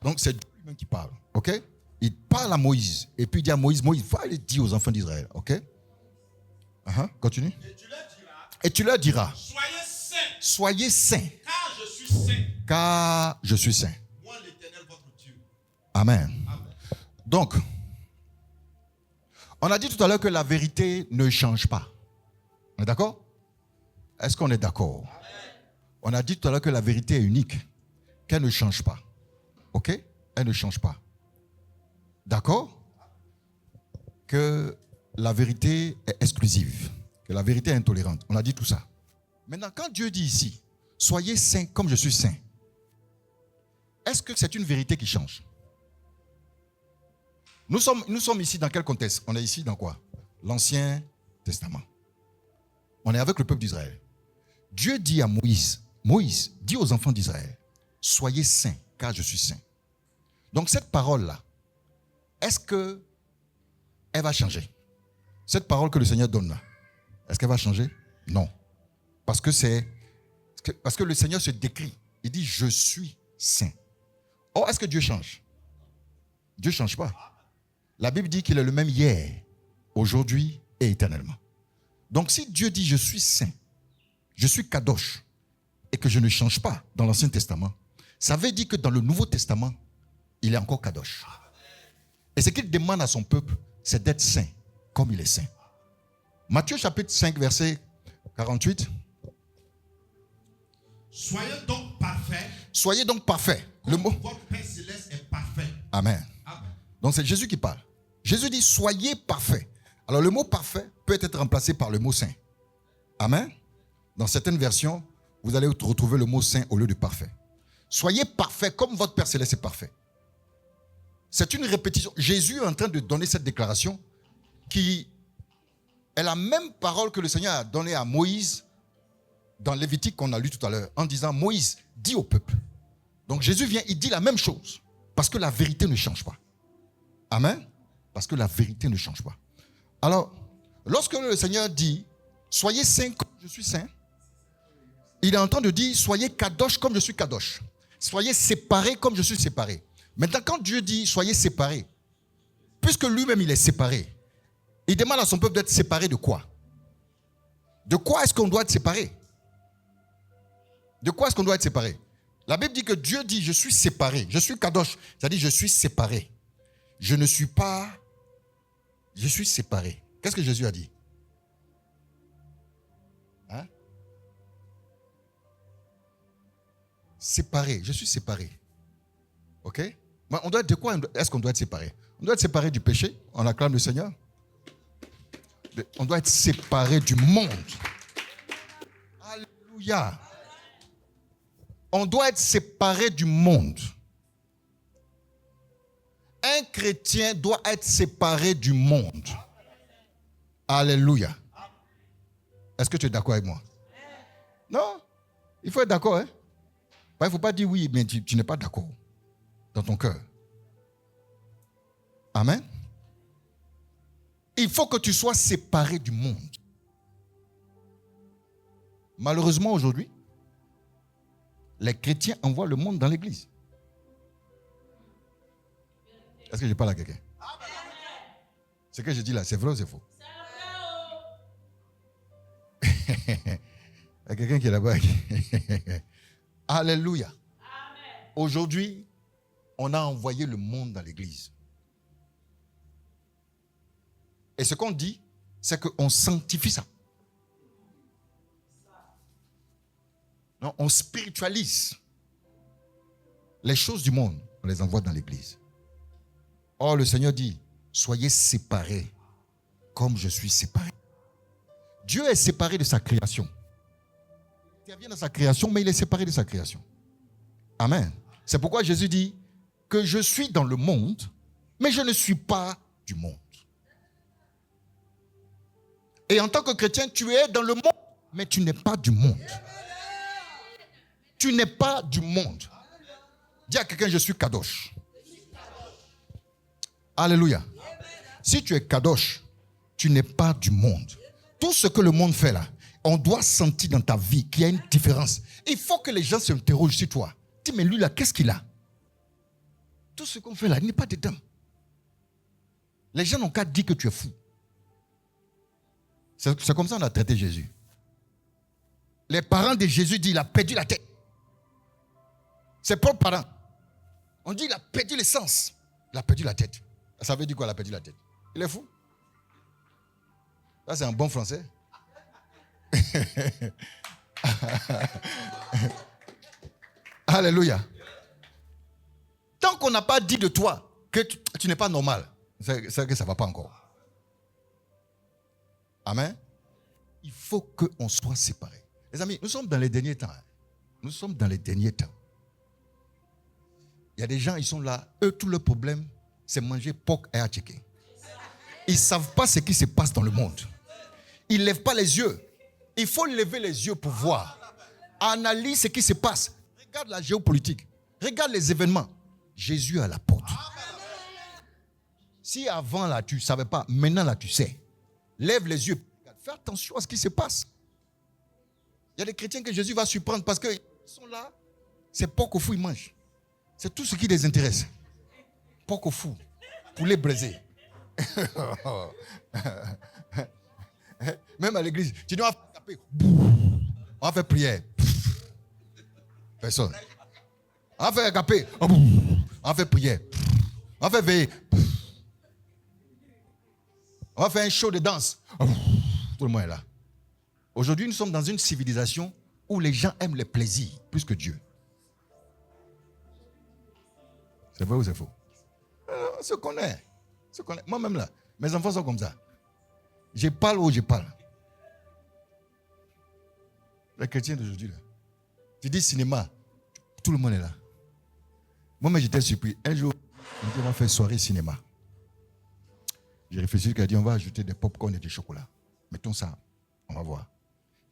Speaker 1: Donc c'est Dieu lui-même qui parle. Ok? Il parle à Moïse. Et puis il dit à Moïse, Moïse, va aller dire aux enfants d'Israël. Ok? Continue. Et tu leur diras.
Speaker 2: Soyez saints.
Speaker 1: Soyez saints.
Speaker 2: Car je suis saint.
Speaker 1: Car je suis saint.
Speaker 2: Moi l'Éternel votre Dieu.
Speaker 1: Amen. Donc, On a dit tout à l'heure que la vérité ne change pas. On est d'accord? Est-ce qu'on est d'accord? On a dit tout à l'heure que la vérité est unique, qu'elle ne change pas. Ok? Elle ne change pas. D'accord? Que la vérité est exclusive, que la vérité est intolérante. On a dit tout ça. Maintenant, quand Dieu dit ici, soyez saints comme je suis saint, est-ce que c'est une vérité qui change? Nous sommes ici dans quel contexte? On est ici dans quoi? L'Ancien Testament. On est avec le peuple d'Israël. Dieu dit à Moïse, Moïse dit aux enfants d'Israël, soyez saints car je suis saint. Donc cette parole-là, est-ce qu'elle va changer? Cette parole que le Seigneur donne là, est-ce qu'elle va changer? Non. Parce que le Seigneur se décrit. Il dit, je suis saint. Or, est-ce que Dieu change? Dieu ne change pas. La Bible dit qu'il est le même hier, aujourd'hui et éternellement. Donc si Dieu dit, je suis saint, je suis kadosh, et que je ne change pas dans l'Ancien Testament, ça veut dire que dans le Nouveau Testament, il est encore kadosh. Et ce qu'il demande à son peuple, c'est d'être saint, comme il est saint. Matthieu chapitre 5, verset 48.
Speaker 2: Soyez donc parfaits.
Speaker 1: Soyez donc parfaits. Le mot.
Speaker 2: Votre Père céleste est parfait.
Speaker 1: Amen.
Speaker 2: Amen.
Speaker 1: Donc c'est Jésus qui parle. Jésus dit, soyez parfaits. Alors le mot parfait peut être remplacé par le mot saint. Amen. Dans certaines versions, vous allez retrouver le mot saint au lieu de parfait. Soyez parfaits comme votre Père céleste est parfait. C'est une répétition. Jésus est en train de donner cette déclaration qui est la même parole que le Seigneur a donnée à Moïse dans Lévitique qu'on a lu tout à l'heure, en disant, Moïse, dis au peuple. Donc Jésus vient, il dit la même chose, parce que la vérité ne change pas. Amen. Parce que la vérité ne change pas. Alors, lorsque le Seigneur dit, soyez saints comme je suis saint, il est en train de dire, soyez kadosh comme je suis kadosh. Soyez séparés comme je suis séparé. Maintenant, quand Dieu dit, soyez séparés, puisque lui-même il est séparé, il demande à son peuple d'être séparé de quoi? De quoi est-ce qu'on doit être séparé? De quoi est-ce qu'on doit être séparé? La Bible dit que Dieu dit, je suis séparé, je suis kadosh, c'est-à-dire je suis séparé. Je ne suis pas, je suis séparé. Qu'est-ce que Jésus a dit? Hein? Séparé, je suis séparé. Ok? On doit être de quoi est-ce qu'on doit être séparé? On doit être séparé du péché, on acclame le Seigneur. On doit être séparé du monde. Alléluia. On doit être séparé du monde. Un chrétien doit être séparé du monde. Alléluia. Est-ce que tu es d'accord avec moi? Non. Il faut être d'accord. Hein? Il ne faut pas dire oui, mais tu n'es pas d'accord dans ton cœur. Amen. Il faut que tu sois séparé du monde. Malheureusement, aujourd'hui, les chrétiens envoient le monde dans l'église. Est-ce que je parle à quelqu'un? Ce que je dis là, c'est vrai ou c'est faux? Il y a quelqu'un qui est là-bas. Alléluia. Aujourd'hui, on a envoyé le monde dans l'église. Et ce qu'on dit, c'est qu'on sanctifie ça. Non, on spiritualise les choses du monde, on les envoie dans l'église. Or, le Seigneur dit, soyez séparés comme je suis séparé. Dieu est séparé de sa création. Il intervient dans sa création, mais il est séparé de sa création. Amen. C'est pourquoi Jésus dit que je suis dans le monde, mais je ne suis pas du monde. Et en tant que chrétien, tu es dans le monde, mais tu n'es pas du monde. Tu n'es pas du monde. Dis à quelqu'un, je suis kadosh. Alléluia. Si tu es kadosh, tu n'es pas du monde. Tout ce que le monde fait là, on doit sentir dans ta vie qu'il y a une différence. Il faut que les gens s'interrogent sur toi. Dis, mais lui là, qu'est-ce qu'il a? Tout ce qu'on fait là, il n'est pas dedans. Les gens n'ont qu'à dire que tu es fou. C'est comme ça qu'on a traité Jésus. Les parents de Jésus disent, il a perdu la tête. Ses propres parents. On dit, il a perdu l'essence. Il a perdu la tête. Ça veut dire quoi, il a perdu la tête? Il est fou. Ça, c'est un bon français. Alléluia. Tant qu'on n'a pas dit de toi que tu n'es pas normal, c'est que ça ne va pas encore. Amen. Il faut qu'on soit séparés. Les amis, nous sommes dans les derniers temps. Nous sommes dans les derniers temps. Il y a des gens, ils sont là. Eux, tout leur problème, c'est manger porc et chicken. Ils ne savent pas ce qui se passe dans le monde. Ils ne lèvent pas les yeux. Il faut lever les yeux pour voir. Analyse ce qui se passe. Regarde la géopolitique. Regarde les événements. Jésus est à la porte. Si avant là, tu ne savais pas, maintenant là, tu sais. Lève les yeux. Fais attention à ce qui se passe. Il y a des chrétiens que Jésus va surprendre parce qu'ils sont là. C'est porc au fou, ils mangent. C'est tout ce qui les intéresse. Porc au fou. Poulet braisé. Même à l'église, tu dois taper. On va faire prière. Personne. On va faire agaper. On va faire prière. On va faire veiller. On va faire un show de danse. Tout le monde est là. Aujourd'hui, nous sommes dans une civilisation où les gens aiment les plaisirs plus que Dieu. C'est vrai ou c'est faux? On se connaît. Moi-même là, mes enfants sont comme ça. Je parle ou je parle. Les chrétiens d'aujourd'hui là. Tu dis cinéma, tout le monde est là. Moi-même j'étais surpris. Un jour, on va faire soirée cinéma. J'ai réfléchi qu'elle a dit on va ajouter des pop-corn et du chocolat. Mettons ça, on va voir.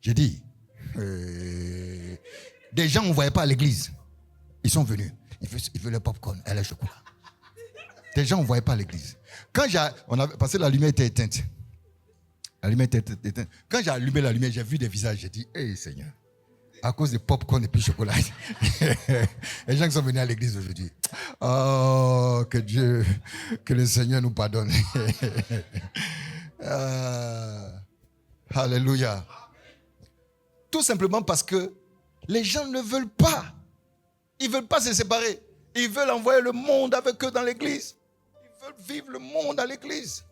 Speaker 1: J'ai dit, des gens on ne voyait pas à l'église. Ils sont venus. Ils veulent le pop-corn et le chocolat. Des gens on ne voyait pas à l'église. Parce que la lumière était éteinte. La lumière était éteinte. Quand j'ai allumé la lumière, j'ai vu des visages. J'ai dit, hey Seigneur, à cause des pop-corn et puis chocolat. Les gens qui sont venus à l'église aujourd'hui. Oh, que le Seigneur nous pardonne. Alléluia. Tout simplement parce que les gens ne veulent pas. Ils ne veulent pas se séparer. Ils veulent envoyer le monde avec eux dans l'église. Ils veulent vivre le monde à l'église.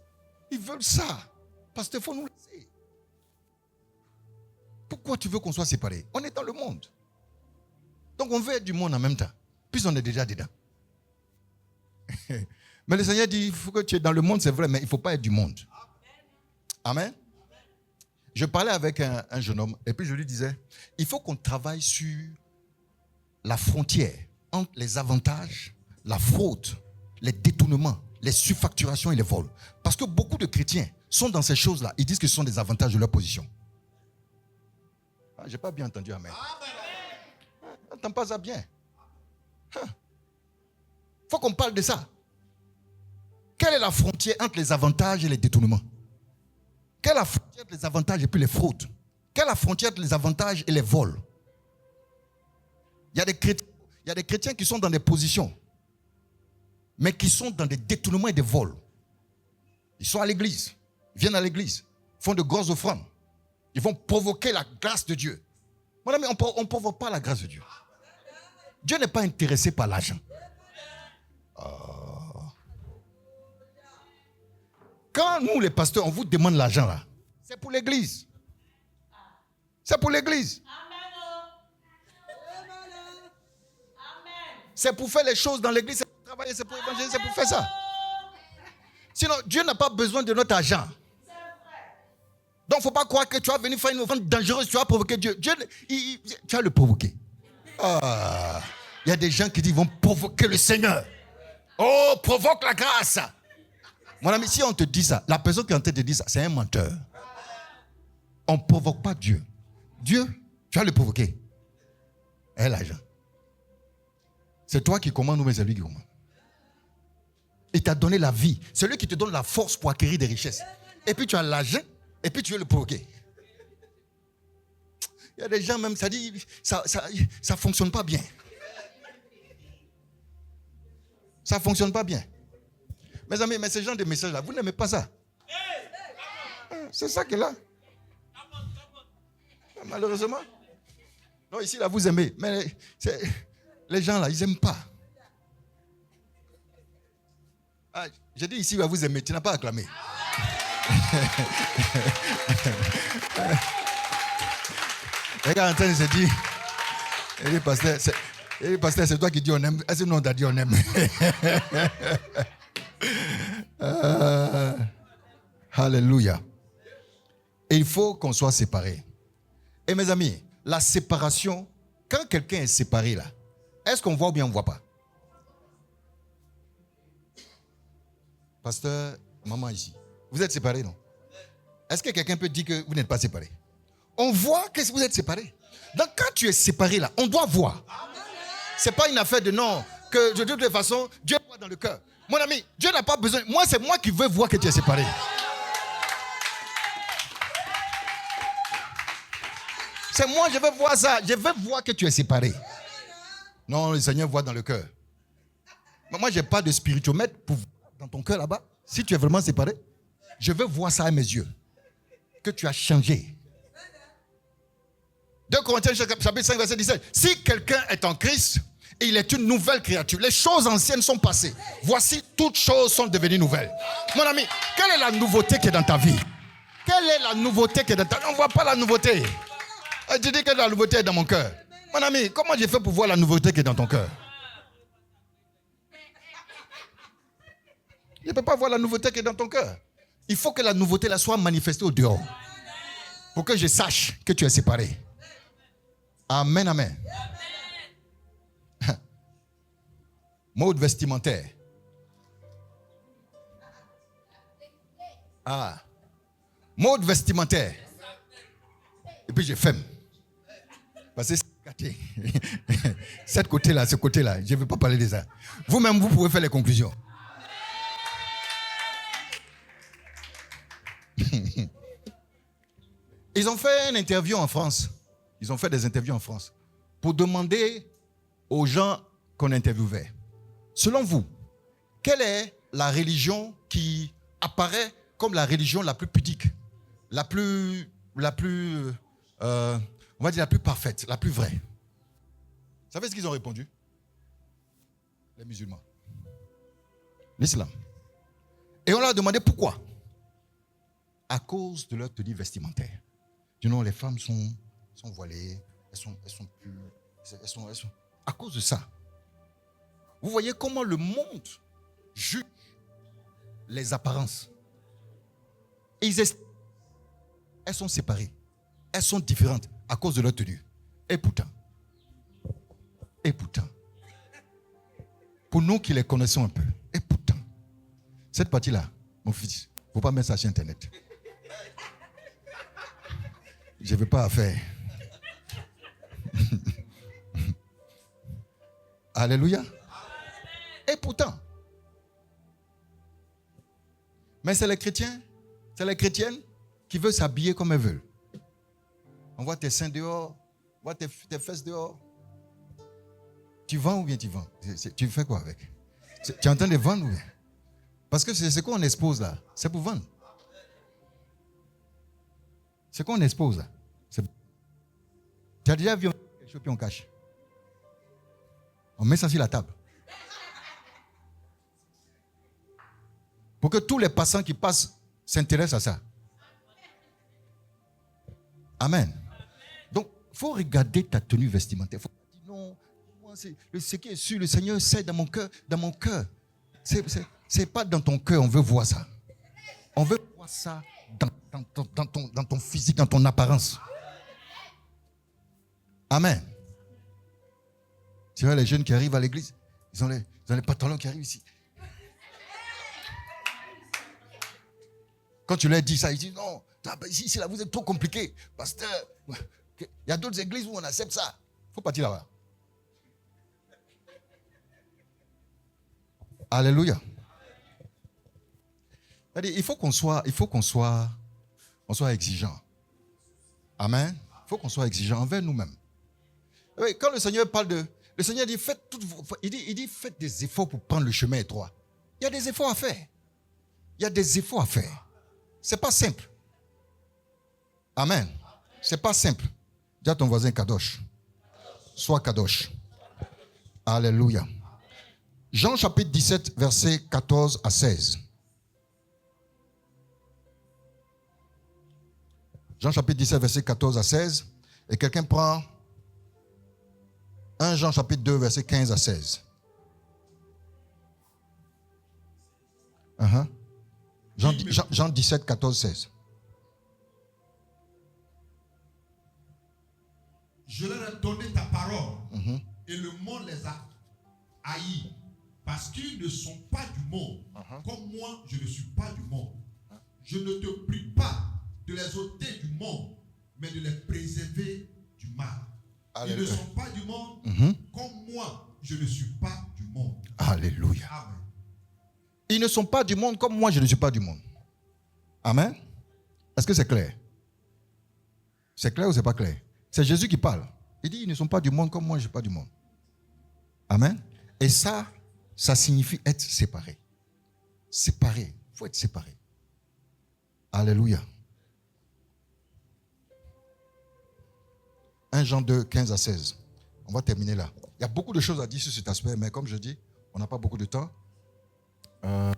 Speaker 1: Ils veulent ça. Parce qu'il faut nous laisser. Pourquoi tu veux qu'on soit séparés? On est dans le monde. Donc on veut être du monde en même temps. Puis on est déjà dedans. Mais le Seigneur dit, il faut que tu es dans le monde, c'est vrai, mais il ne faut pas être du monde. Amen. Je parlais avec un jeune homme et puis je lui disais, il faut qu'on travaille sur la frontière entre les avantages, la fraude, les détournements, les surfacturations et les vols. Parce que beaucoup de chrétiens sont dans ces choses-là. Ils disent que ce sont des avantages de leur position. Ah, je n'ai pas bien entendu, amen. N'entends pas ça bien. Il faut qu'on parle de ça. Quelle est la frontière entre les avantages et les détournements? Quelle est la frontière entre les avantages et puis les fraudes? Quelle est la frontière entre les avantages et les vols? Il y a des chrétiens qui sont dans des positions, mais qui sont dans des détournements et des vols. Ils sont à l'église, viennent à l'église, font de grosses offrandes. Ils vont provoquer la grâce de Dieu. Mon ami, on ne provoque pas la grâce de Dieu. Dieu n'est pas intéressé par l'argent. Quand nous, les pasteurs, on vous demande l'argent là, c'est pour l'église. C'est pour l'église. C'est pour faire les choses dans l'église, c'est pour travailler, c'est pour évangéliser, c'est pour faire ça. Sinon, Dieu n'a pas besoin de notre argent. Donc, il ne faut pas croire que tu vas venir faire une offrande dangereuse, tu vas provoquer Dieu. Dieu, tu vas le provoquer. Il y a des gens qui disent, ils vont provoquer le Seigneur. Oh, provoque la grâce. Mon ami, si on te dit ça, la personne qui est en train de te dire ça, c'est un menteur. On ne provoque pas Dieu. Dieu, tu vas le provoquer. Et l'argent. C'est toi qui commandes ou mais c'est lui qui commande. Il t'a donné la vie. C'est lui qui te donne la force pour acquérir des richesses. Et puis tu as l'argent, et puis tu veux le provoquer. Il y a des gens même, ça dit, ça ne fonctionne pas bien. Ça ne fonctionne pas bien. Mes amis, mais ce genre de message-là, vous n'aimez pas ça. C'est ça qui est là. Malheureusement. Non, ici, là, vous aimez. Mais les gens, là, ils n'aiment pas. J'ai dit ici, là, vous aimez. Tu n'as pas acclamé. Regarde, Antoine se dit, il dit, pasteur, c'est toi qui dis on aime. Est-ce que nous on t'a dit on aime? Alléluia. Et il faut qu'on soit séparés. Et mes amis, la séparation, quand quelqu'un est séparé là, est-ce qu'on voit ou bien on ne voit pas? Pasteur, maman ici, vous êtes séparés, non? Est-ce que quelqu'un peut dire que vous n'êtes pas séparés? On voit que vous êtes séparés. Donc quand tu es séparé là, on doit voir. Ce n'est pas une affaire de non, que de toute façon, Dieu voit dans le cœur. Mon ami, Dieu n'a pas besoin. Moi, c'est moi qui veux voir que tu es séparé. C'est moi, je veux voir ça. Je veux voir que tu es séparé. Non, le Seigneur voit dans le cœur. Mais moi, je n'ai pas de spirituomètre pour voir dans ton cœur là-bas. Si tu es vraiment séparé, je veux voir ça à mes yeux. Que tu as changé. 2 Corinthiens chapitre 5 verset 17. Si quelqu'un est en Christ, il est une nouvelle créature. Les choses anciennes sont passées. Voici, toutes choses sont devenues nouvelles. Mon ami, quelle est la nouveauté qui est dans ta vie? Quelle est la nouveauté qui est dans ta vie? On ne voit pas la nouveauté. Tu dis que la nouveauté est dans mon cœur. Mon ami, comment j'ai fait pour voir la nouveauté qui est dans ton cœur? Je ne peux pas voir la nouveauté qui est dans ton cœur. Il faut que la nouveauté là soit manifestée au dehors. Pour que je sache que tu es séparé. Amen, amen. Mode vestimentaire. Ah. Mode vestimentaire. Et puis je ferme. Parce que c'est gâté. Cette côté-là, ce côté-là, je ne veux pas parler de ça. Vous-même, vous pouvez faire les conclusions. Ils ont fait une interview en France. Ils ont fait des interviews en France pour demander aux gens qu'on interviewait. Selon vous, quelle est la religion qui apparaît comme la religion la plus pudique, la plus on va dire la plus parfaite, la plus vraie? Vous savez ce qu'ils ont répondu? Les musulmans. L'islam. Et on leur a demandé pourquoi? À cause de leur tenue vestimentaire. Du nom, les femmes sont voilées, elles sont à cause de ça. Vous voyez comment le monde juge les apparences. Et elles sont séparées. Elles sont différentes à cause de leur tenue. Et pourtant, pour nous qui les connaissons un peu, et pourtant, cette partie-là, mon fils, il ne faut pas mettre ça sur Internet. Je ne veux pas faire. Alléluia. Et pourtant. Mais c'est les chrétiens, c'est les chrétiennes qui veulent s'habiller comme elles veulent. On voit tes seins dehors, on voit tes fesses dehors. Tu vends ou bien tu vends? Tu fais quoi avec? Tu es en train de vendre ou bien? Parce que c'est ce qu'on expose là. C'est pour vendre. Ce qu'on expose là. Tu as déjà vu quelque chose qu'on cache? On met ça sur la table. Pour que tous les passants qui passent s'intéressent à ça. Amen. Donc, il faut regarder ta tenue vestimentaire. Il faut dire non, moi, ce qui est sûr, le Seigneur sait dans mon cœur. Dans mon cœur. C'est pas dans ton cœur, on veut voir ça. On veut voir ça dans ton physique, dans ton apparence. Amen. Tu vois les jeunes qui arrivent à l'église, ils ont les pantalons qui arrivent ici. Quand tu leur dis ça, ils disent non, ici là vous êtes trop compliqué. Pasteur, il y a d'autres églises où on accepte ça. Il faut partir là-bas. Alléluia. C'est-à-dire, il faut qu'on soit exigeant. Amen. Il faut qu'on soit exigeant envers nous-mêmes. Quand le Seigneur parle le Seigneur dit, faites des efforts pour prendre le chemin étroit. Il y a des efforts à faire. Il y a des efforts à faire. C'est pas simple. Amen. C'est pas simple. Dis à ton voisin Kadosh. Sois Kadosh. Alléluia. Jean chapitre 17, versets 14 à 16. Jean chapitre 17, verset 14 à 16. Et quelqu'un prend 1 Jean chapitre 2, verset 15 à 16. Jean 17, 14, 16.
Speaker 2: Je leur ai donné ta parole et le monde les a haïs parce qu'ils ne sont pas du monde, comme moi je ne suis pas du monde. Je ne te prie pas de les ôter du monde, mais de les préserver du mal. Alléluia. Ils ne sont pas du monde, comme moi je ne suis pas du monde.
Speaker 1: Alléluia.
Speaker 2: Amen.
Speaker 1: Ils ne sont pas du monde comme moi je ne suis pas du monde. Amen. Est-ce que c'est clair? C'est clair ou c'est pas clair? C'est Jésus qui parle. Il dit, ils ne sont pas du monde comme moi, je ne suis pas du monde. Amen. Et ça signifie être séparé. Séparé. Il faut être séparé. Alléluia. 1 Jean 2, 15 à 16. On va terminer là. Il y a beaucoup de choses à dire sur cet aspect, mais comme je dis, on n'a pas beaucoup de temps. 1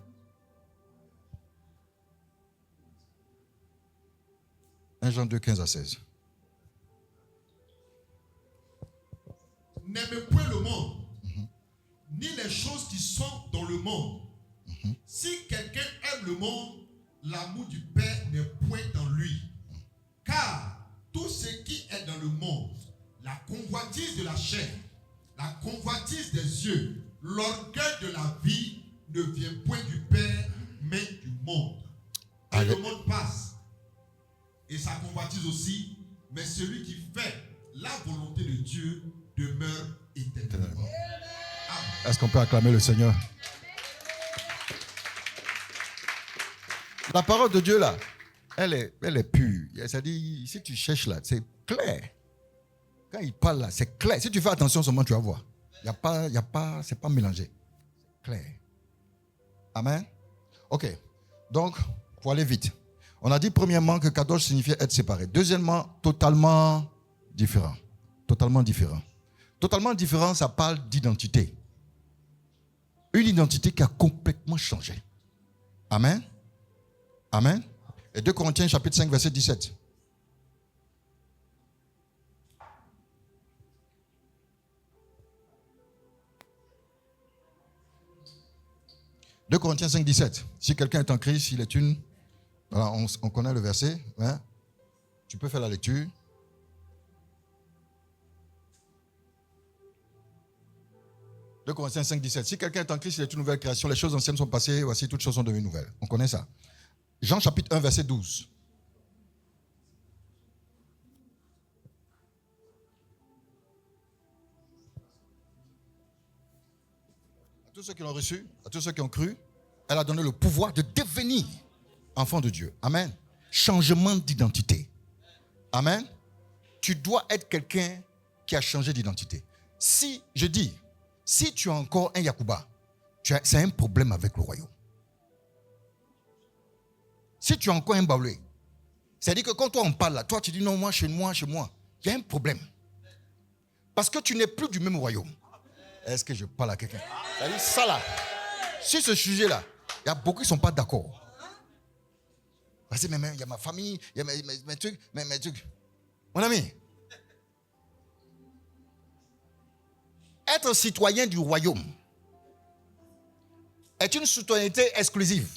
Speaker 1: Jean 2, 15 à 16.
Speaker 2: N'aimez point le monde, ni les choses qui sont dans le monde. Si quelqu'un aime le monde, l'amour du Père n'est point en lui. Car tout ce qui est dans le monde, la convoitise de la chair, la convoitise des yeux, l'orgueil de la vie, ne vient point du Père, mais du monde. Et le monde passe, et sa convoitise aussi, mais celui qui fait la volonté de Dieu demeure éternellement.
Speaker 1: Est-ce qu'on peut acclamer le Seigneur? La parole de Dieu là, elle est pure. C'est-à-dire, si tu cherches là, c'est clair. Quand il parle là, c'est clair. Si tu fais attention seulement, tu vas voir. C'est pas mélangé. C'est clair. Amen. Ok. Donc, pour aller vite. On a dit premièrement que kadosh signifiait être séparé. Deuxièmement, totalement différent. Totalement différent. Totalement différent, ça parle d'identité. Une identité qui a complètement changé. Amen. Amen. Et 2 Corinthiens chapitre 5, verset 17. « 2 Corinthiens 5, 17. Si quelqu'un est en Christ, il est une... » Voilà, on connaît le verset. Hein? Tu peux faire la lecture. « 2 Corinthiens 5, 17. Si quelqu'un est en Christ, il est une nouvelle création. Les choses anciennes sont passées. Voici, toutes choses sont devenues nouvelles. » On connaît ça. Jean chapitre 1, verset 12. À tous ceux qui l'ont reçu, à tous ceux qui ont cru, elle a donné le pouvoir de devenir enfant de Dieu. Amen. Changement d'identité. Amen. Tu dois être quelqu'un qui a changé d'identité. Si tu as encore un Yacouba, c'est un problème avec le royaume. Si tu as encore un Baoulé, c'est-à-dire que quand toi on parle là, toi tu dis non, moi, il y a un problème. Parce que tu n'es plus du même royaume. Est-ce que je parle à quelqu'un? C'est-à-dire ça là, sur ce sujet-là, il y a beaucoup qui ne sont pas d'accord. Parce que il y a ma famille, il y a mes trucs. Mon ami, être citoyen du royaume est une citoyenneté exclusive.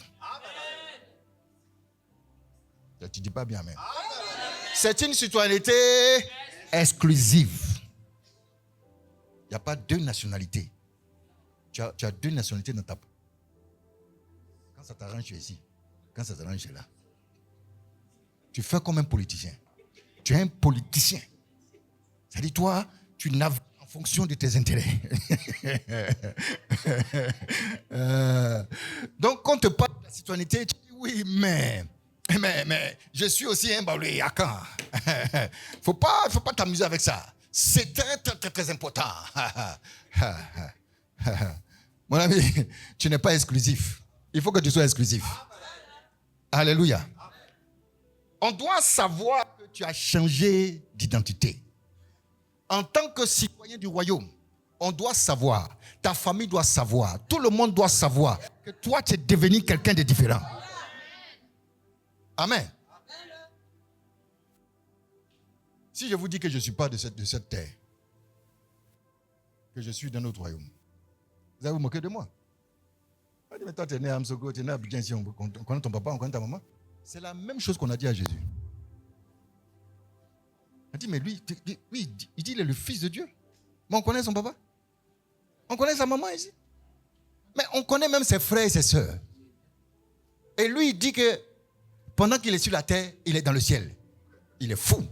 Speaker 1: Tu ne dis pas bien, mais c'est une citoyenneté exclusive. Il n'y a pas deux nationalités. Tu as deux nationalités dans ta peau. Quand ça t'arrange, tu es ici. Quand ça t'arrange, tu es là. Tu fais comme un politicien. Tu es un politicien. C'est-à-dire, toi, tu navigues en fonction de tes intérêts. Donc, quand on te parle de la citoyenneté, tu dis oui, mais je suis aussi un baoulé à quand? Faut pas t'amuser avec ça. C'est très, très, très, très important. Mon ami, tu n'es pas exclusif. Il faut que tu sois exclusif. Alléluia. On doit savoir que tu as changé d'identité. En tant que citoyen du royaume, on doit savoir, ta famille doit savoir, tout le monde doit savoir que toi, tu es devenu quelqu'un de différent. Amen. Si je vous dis que je ne suis pas de cette terre, que je suis d'un autre royaume, vous allez vous moquer de moi. On dit, mais toi, tu es né à Amsoko, tu es né à Abidjan, ici, on connaît ton papa, on connaît ta maman. C'est la même chose qu'on a dit à Jésus. On dit, mais lui, il dit il est le fils de Dieu. Mais on connaît son papa. On connaît sa maman ici. Mais on connaît même ses frères et ses sœurs. Et lui, il dit que pendant qu'il est sur la terre, il est dans le ciel. Il est fou.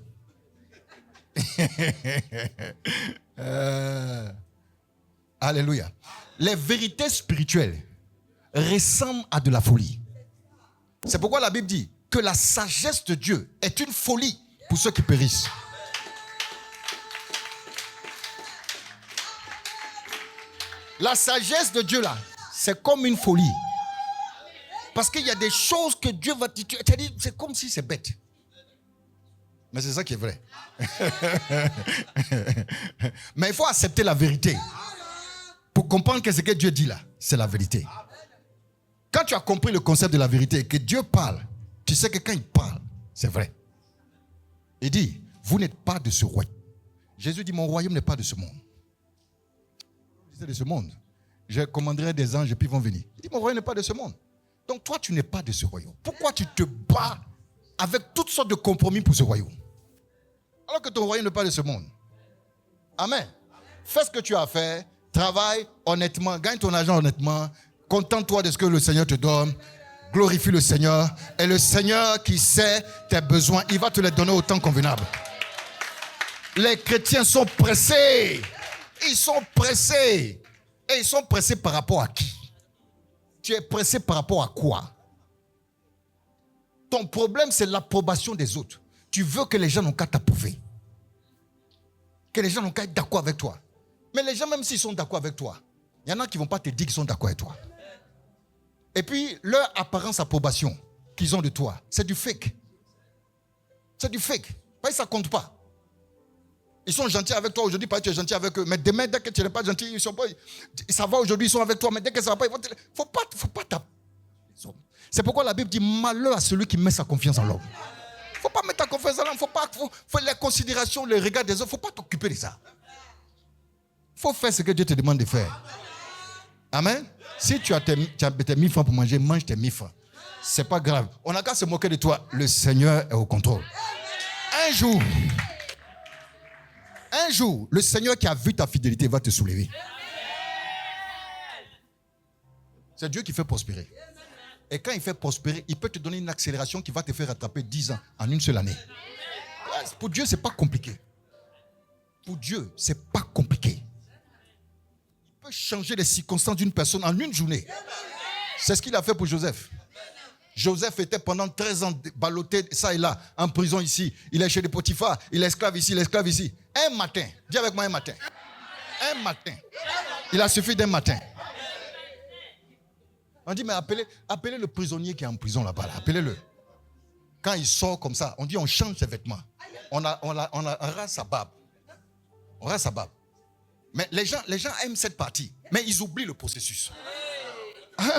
Speaker 1: Alléluia. Les vérités spirituelles ressemblent à de la folie. C'est pourquoi la Bible dit que la sagesse de Dieu est une folie pour ceux qui périssent. La sagesse de Dieu là, c'est comme une folie. Parce qu'il y a des choses que Dieu va te dire. C'est comme si c'est bête. Mais c'est ça qui est vrai. Mais il faut accepter la vérité. Pour comprendre que ce que Dieu dit là, c'est la vérité. Quand tu as compris le concept de la vérité et que Dieu parle, tu sais que quand il parle, c'est vrai. Il dit, vous n'êtes pas de ce royaume. Jésus dit, mon royaume n'est pas de ce monde. C'est de ce monde. Je commanderai des anges et puis ils vont venir. Il dit, mon royaume n'est pas de ce monde. Donc toi, tu n'es pas de ce royaume. Pourquoi tu te bats avec toutes sortes de compromis pour ce royaume? Alors que ton royaume n'est pas de ce monde. Amen. Fais ce que tu as à faire. Travaille honnêtement. Gagne ton argent honnêtement. Contente-toi de ce que le Seigneur te donne. Glorifie le Seigneur. Et le Seigneur qui sait tes besoins, il va te les donner au temps convenable. Les chrétiens sont pressés. Ils sont pressés. Et ils sont pressés par rapport à qui? Tu es pressé par rapport à quoi? Ton problème, c'est l'approbation des autres. Tu veux que les gens n'ont qu'à t'approuver. Que les gens n'ont qu'à être d'accord avec toi. Mais les gens, même s'ils sont d'accord avec toi, il y en a qui ne vont pas te dire qu'ils sont d'accord avec toi. Et puis, leur apparence approbation qu'ils ont de toi, c'est du fake. C'est du fake. Ça ne compte pas. Ils sont gentils avec toi aujourd'hui parce que tu es gentil avec eux. Mais demain, dès que tu n'es pas gentil, ils sont pas. Ça va aujourd'hui, ils sont avec toi. Mais dès que ça ne va pas, il ne faut pas taper. C'est pourquoi la Bible dit malheur à celui qui met sa confiance en l'homme. Il ne faut pas mettre ta confiance en l'homme. Faut les considérations, les regards des autres. Il ne faut pas t'occuper de ça. Il faut faire ce que Dieu te demande de faire. Amen. Si tu as tes 1000 francs pour manger, mange tes 1000 francs. Ce n'est pas grave. On n'a qu'à se moquer de toi. Le Seigneur est au contrôle. Un jour, le Seigneur qui a vu ta fidélité va te soulever. C'est Dieu qui fait prospérer. Et quand il fait prospérer, il peut te donner une accélération qui va te faire rattraper 10 ans en une seule année. Pour Dieu, ce n'est pas compliqué. Pour Dieu, ce n'est pas compliqué. Il peut changer les circonstances d'une personne en une journée. C'est ce qu'il a fait pour Joseph. Joseph était pendant 13 ans ballotté, ça et là, en prison ici. Il est chez les Potiphar, il est esclave ici, il est esclave ici. Un matin, dis avec moi un matin. Un matin. Il a suffi d'un matin. On dit, mais appelez le prisonnier qui est en prison là-bas. Là. Appelez-le. Quand il sort comme ça, on dit, on change ses vêtements. On rase sa barbe. On rase sa barbe. Mais les gens aiment cette partie. Mais ils oublient le processus.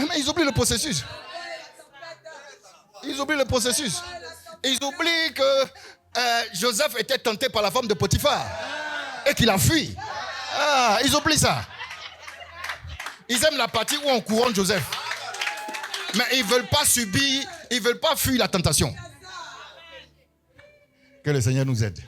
Speaker 1: Mais ils oublient le processus. Ils oublient le processus. Ils oublient que Joseph était tenté par la femme de Potiphar et qu'il a fui. Ils oublient ça. Ils aiment la partie où on couronne Joseph. Mais ils ne veulent pas subir, ils ne veulent pas fuir la tentation. Que le Seigneur nous aide.